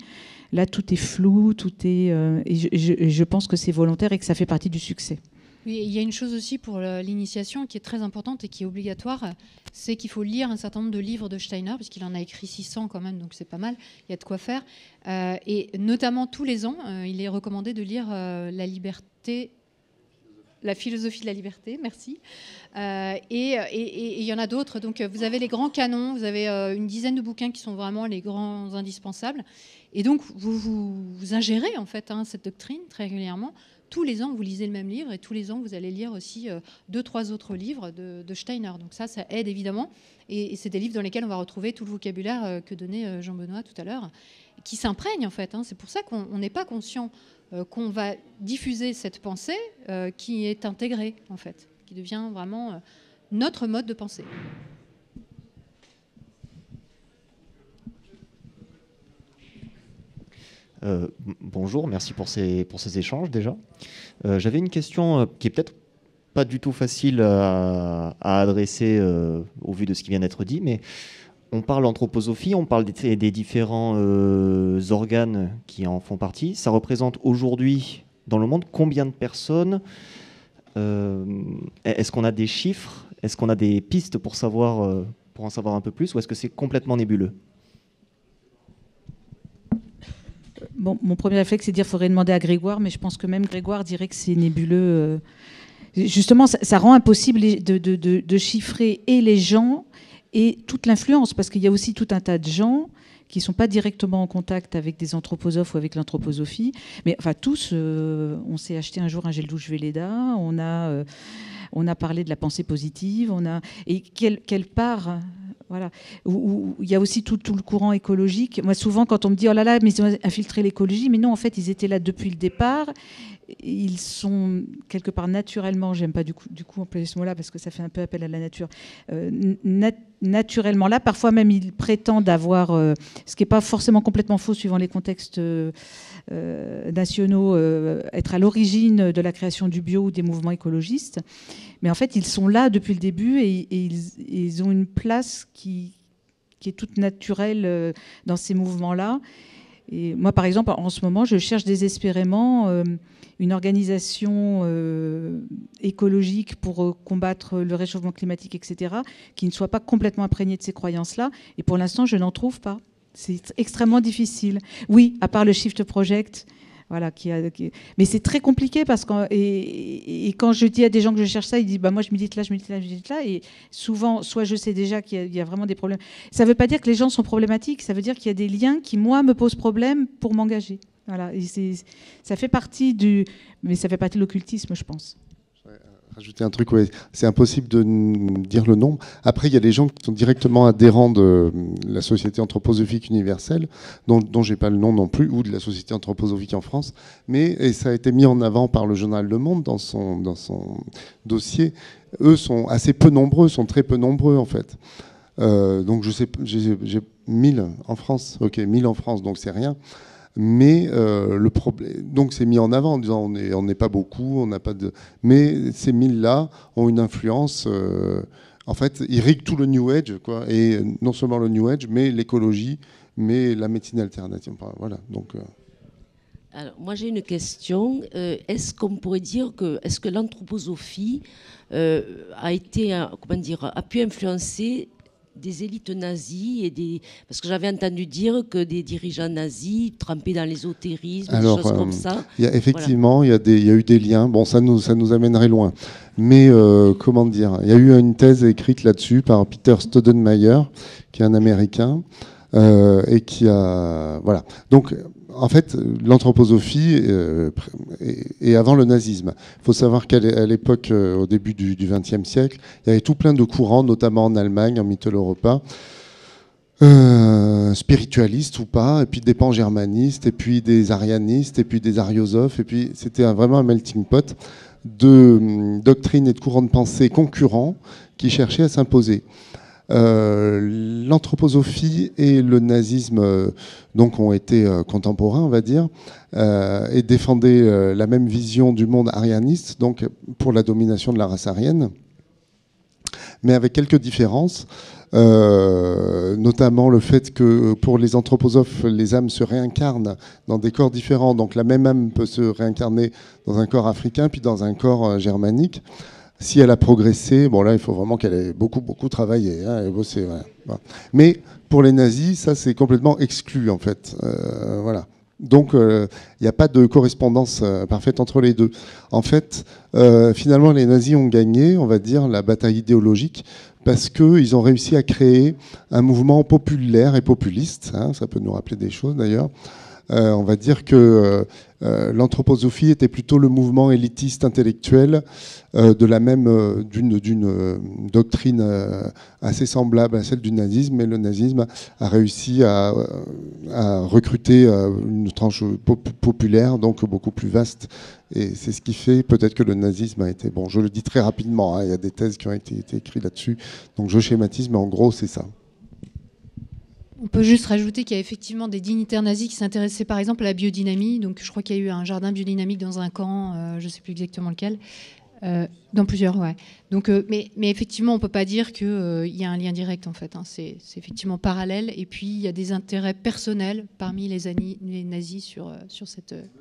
Là, tout est flou, tout est... et je pense que c'est volontaire et que ça fait partie du succès. Oui, il y a une chose aussi pour l'initiation qui est très importante et qui est obligatoire, c'est qu'il faut lire un certain nombre de livres de Steiner, puisqu'il en a écrit 600 quand même, donc c'est pas mal, il y a de quoi faire. Et notamment tous les ans, il est recommandé de lire La liberté, la philosophie de la liberté, merci. Et il y en a d'autres. Donc vous avez les grands canons, vous avez une dizaine de bouquins qui sont vraiment les grands indispensables. Et donc vous ingérez en fait cette doctrine très régulièrement. Tous les ans, vous lisez le même livre et tous les ans, vous allez lire aussi 2-3 autres livres de Steiner. Donc ça aide évidemment. Et c'est des livres dans lesquels on va retrouver tout le vocabulaire que donnait Jean-Benoît tout à l'heure, qui s'imprègne en fait. C'est pour ça qu'on n'est pas conscient qu'on va diffuser cette pensée qui est intégrée en fait, qui devient vraiment notre mode de pensée. Bonjour, merci pour ces échanges déjà. J'avais une question qui est peut-être pas du tout facile à adresser au vu de ce qui vient d'être dit, mais on parle d'anthroposophie, on parle des différents organes qui en font partie. Ça représente aujourd'hui dans le monde combien de personnes? Est-ce qu'on a des chiffres? Est-ce qu'on a des pistes pour en savoir un peu plus, ou est-ce que c'est complètement nébuleux? Bon, mon premier réflexe, c'est de dire qu'il faudrait demander à Grégoire, mais je pense que même Grégoire dirait que c'est nébuleux. Justement, ça rend impossible de chiffrer et les gens et toute l'influence, parce qu'il y a aussi tout un tas de gens qui ne sont pas directement en contact avec des anthroposophes ou avec l'anthroposophie, mais enfin tous, on s'est acheté un jour un gel douche Velleda, on a parlé de la pensée positive, et quelle part... Voilà. Où il y a aussi tout le courant écologique. Moi, souvent, quand on me dit « Oh là là, mais ils ont infiltré l'écologie », mais non, en fait, ils étaient là depuis le départ. Ils sont quelque part naturellement, j'aime pas du coup employer ce mot-là parce que ça fait un peu appel à la nature, naturellement là. Parfois même, ils prétendent avoir, ce qui n'est pas forcément complètement faux suivant les contextes nationaux, être à l'origine de la création du bio ou des mouvements écologistes. Mais en fait, ils sont là depuis le début et ils ont une place qui est toute naturelle dans ces mouvements-là. Et moi, par exemple, en ce moment, je cherche désespérément une organisation écologique pour combattre le réchauffement climatique, etc., qui ne soit pas complètement imprégnée de ces croyances-là. Et pour l'instant, je n'en trouve pas. C'est extrêmement difficile. Oui, à part le Shift Project, voilà, mais c'est très compliqué parce que et quand je dis à des gens que je cherche ça, ils disent bah moi je milite là, je milite là, je milite là, et souvent soit je sais déjà qu'il y a vraiment des problèmes. Ça ne veut pas dire que les gens sont problématiques, ça veut dire qu'il y a des liens qui moi me posent problème pour m'engager. Voilà, et ça fait partie mais ça fait partie de l'occultisme, je pense. Rajouter un truc, ouais. C'est impossible de dire le nombre. Après, il y a les gens qui sont directement adhérents de la Société anthroposophique universelle, dont je n'ai pas le nom non plus, ou de la Société anthroposophique en France, et ça a été mis en avant par le journal Le Monde dans son dossier. Eux sont assez peu nombreux, sont très peu nombreux en fait. Donc je sais, j'ai 1000 en France, ok, 1000 en France, donc c'est rien. Mais le problème, donc c'est mis en avant en disant on n'est pas beaucoup, on n'a pas de, mais ces 1000-là ont une influence. En fait, ils riguent tout le New Age, quoi, et non seulement le New Age, mais l'écologie, mais la médecine alternative. Enfin, voilà. Donc. Alors, moi j'ai une question. Est-ce qu'on pourrait dire est-ce que l'anthroposophie a pu influencer des élites nazies parce que j'avais entendu dire que des dirigeants nazis trempaient dans l'ésotérisme, des choses comme ça. Effectivement, voilà. Il y a eu des liens. Bon, ça nous amènerait loin. Mais comment dire, il y a eu une thèse écrite là-dessus par Peter Staudenmayer, qui est un Américain, et qui a voilà. Donc en fait, l'anthroposophie est avant le nazisme. Il faut savoir qu'à l'époque, au début du XXe siècle, il y avait tout plein de courants, notamment en Allemagne, en Mitteleuropa, spiritualistes ou pas, et puis des pangermanistes, et puis des arianistes, et puis des ariosophes, et puis c'était vraiment un melting pot de doctrines et de courants de pensée concurrents qui cherchaient à s'imposer. L'anthroposophie et le nazisme donc ont été contemporains, on va dire, et défendaient la même vision du monde arianiste, donc pour la domination de la race aryenne, mais avec quelques différences. notamment le fait que pour les anthroposophes, les âmes se réincarnent dans des corps différents. Donc la même âme peut se réincarner dans un corps africain, puis dans un corps germanique. Si elle a progressé, bon là, il faut vraiment qu'elle ait beaucoup travaillé, hein, et bossé. Voilà. Mais pour les nazis, ça c'est complètement exclu en fait. Voilà. Donc il n'y a pas de correspondance parfaite entre les deux. En fait, finalement, les nazis ont gagné, on va dire, la bataille idéologique parce qu'ils ont réussi à créer un mouvement populaire et populiste. Hein, ça peut nous rappeler des choses d'ailleurs. On va dire que l'anthroposophie était plutôt le mouvement élitiste intellectuel d'une doctrine assez semblable à celle du nazisme, mais le nazisme a réussi à recruter une tranche populaire, donc beaucoup plus vaste. Et c'est ce qui fait peut-être que le nazisme a été... Bon, je le dis très rapidement, hein, il y a des thèses qui ont été écrites là-dessus, donc je schématise, mais en gros, c'est ça. On peut juste rajouter qu'il y a effectivement des dignitaires nazis qui s'intéressaient par exemple à la biodynamie. Donc je crois qu'il y a eu un jardin biodynamique dans un camp, je ne sais plus exactement lequel. Dans plusieurs, ouais. Donc, mais effectivement, on ne peut pas dire qu'il y a un lien direct en fait. Hein. C'est effectivement parallèle. Et puis il y a des intérêts personnels parmi les nazis sur cette... Le nazisme,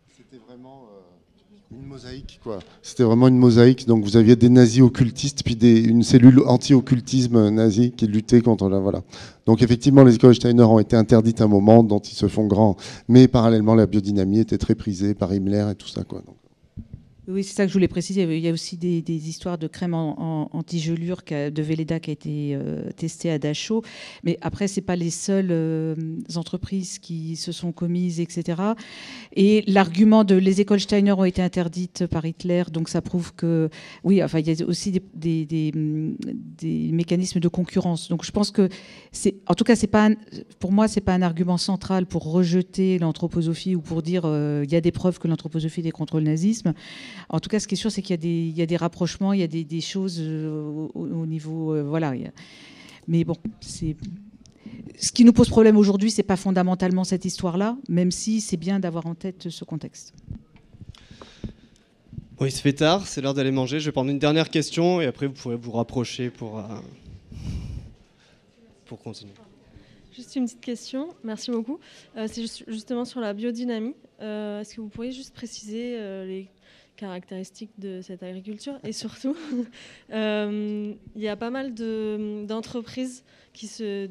c'était vraiment... une mosaïque, quoi. C'était vraiment une mosaïque. Donc vous aviez des nazis occultistes, puis une cellule anti-occultisme nazi qui luttait contre la... Voilà. Donc effectivement, les écoles Steiner ont été interdites à un moment dont ils se font grands. Mais parallèlement, la biodynamie était très prisée par Himmler et tout ça, quoi. Donc. Oui, c'est ça que je voulais préciser. Il y a aussi des histoires de crème anti-gelure de Velleda qui a été testée à Dachau. Mais après, ce n'est pas les seules entreprises qui se sont commises, etc. Et l'argument de les écoles Steiner ont été interdites par Hitler, donc ça prouve que... Oui, enfin, il y a aussi des mécanismes de concurrence. Donc je pense que... En tout cas, pour moi, ce n'est pas un argument central pour rejeter l'anthroposophie ou pour dire il y a des preuves que l'anthroposophie est contre le nazisme. En tout cas, ce qui est sûr, c'est qu'il y a des rapprochements, il y a des choses au niveau... voilà. Mais bon, ce qui nous pose problème aujourd'hui, ce n'est pas fondamentalement cette histoire-là, même si c'est bien d'avoir en tête ce contexte. Bon, il se fait tard, c'est l'heure d'aller manger. Je vais prendre une dernière question et après, vous pourrez vous rapprocher pour continuer. Juste une petite question, merci beaucoup. C'est justement sur la biodynamie. Est-ce que vous pourriez juste préciser les caractéristiques de cette agriculture? Et surtout, il y a pas mal d'entreprises qui se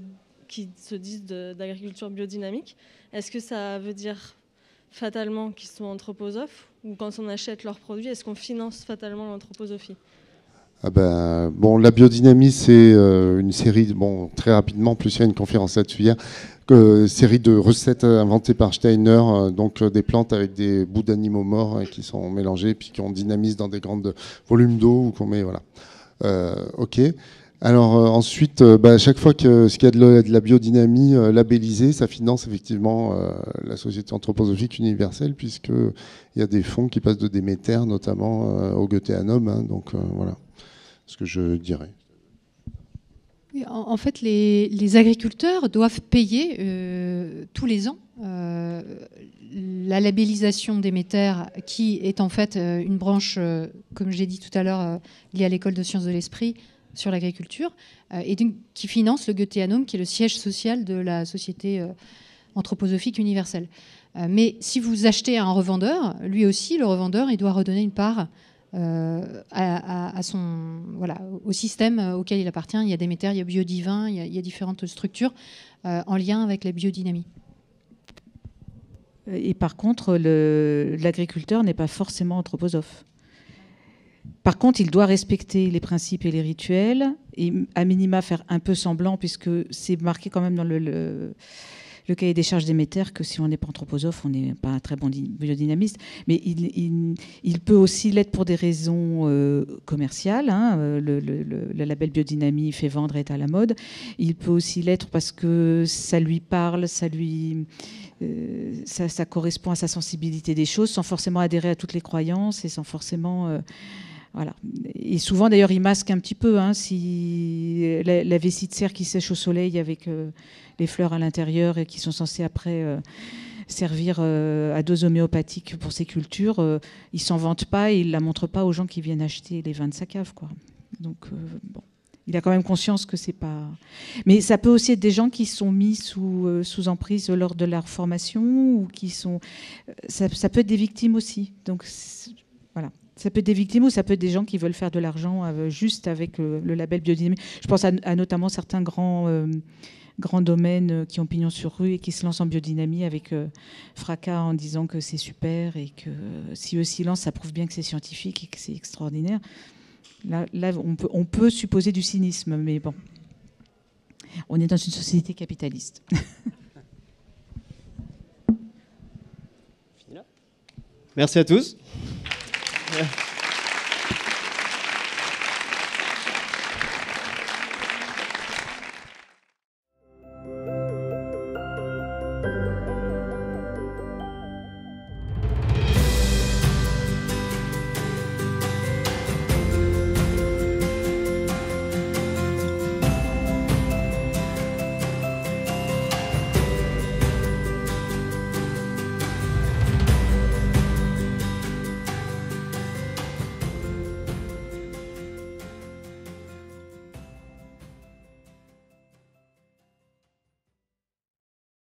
disent d'agriculture biodynamique. Est-ce que ça veut dire fatalement qu'ils sont anthroposophes? Ou quand on achète leurs produits, est-ce qu'on finance fatalement l'anthroposophie? Bon, la biodynamie, c'est une série, très rapidement, plus il y a une conférence là-dessus hier, série de recettes inventées par Steiner, donc des plantes avec des bouts d'animaux morts qui sont mélangés, puis qu'on dynamise dans des grands volumes d'eau, ou qu'on met, voilà. Ok. Alors ensuite, chaque fois qu'il y a de la biodynamie labellisée, ça finance effectivement la Société anthroposophique universelle, puisqu'il y a des fonds qui passent de Déméter, notamment au Goetheanum, hein, donc voilà ce que je dirais. Oui, en fait, les agriculteurs doivent payer tous les ans la labellisation Déméter, qui est en fait une branche, comme j'ai dit tout à l'heure, liée à l'école de sciences de l'esprit sur l'agriculture, et donc, qui finance le Goetheanum, qui est le siège social de la Société anthroposophique universelle. Mais si vous achetez à un revendeur, lui aussi, le revendeur, il doit redonner une part au système auquel il appartient. Il y a Déméter, il y a Biodivin, il y a différentes structures en lien avec la biodynamie. Et par contre, l'agriculteur n'est pas forcément anthroposophe. Par contre, il doit respecter les principes et les rituels, et à minima faire un peu semblant, puisque c'est marqué quand même dans le cahier des charges Déméter que si on n'est pas anthroposophe, on n'est pas un très bon biodynamiste. Mais il peut aussi l'être pour des raisons commerciales. Hein. Le label biodynamie fait vendre, est à la mode. Il peut aussi l'être parce que ça lui parle, ça correspond à sa sensibilité des choses, sans forcément adhérer à toutes les croyances et sans forcément... Voilà. Et souvent, d'ailleurs, il masque un petit peu. Hein, si la vessie de serre qui sèche au soleil avec les fleurs à l'intérieur et qui sont censées après servir à dose homéopathique pour ces cultures, il s'en vante pas et il la montre pas aux gens qui viennent acheter les vins de sa cave, quoi. Donc, bon. il a quand même conscience que c'est pas. Mais ça peut aussi être des gens qui sont mis sous emprise lors de leur formation ou qui sont. Ça peut être des victimes aussi. Donc voilà. Ça peut être des victimes ou ça peut être des gens qui veulent faire de l'argent juste avec le label biodynamique. Je pense à notamment certains grands domaines qui ont pignon sur rue et qui se lancent en biodynamie avec fracas en disant que c'est super et que si eux s'y lancent, ça prouve bien que c'est scientifique et que c'est extraordinaire. Là on peut supposer du cynisme, mais bon, on est dans une société capitaliste. Merci à tous.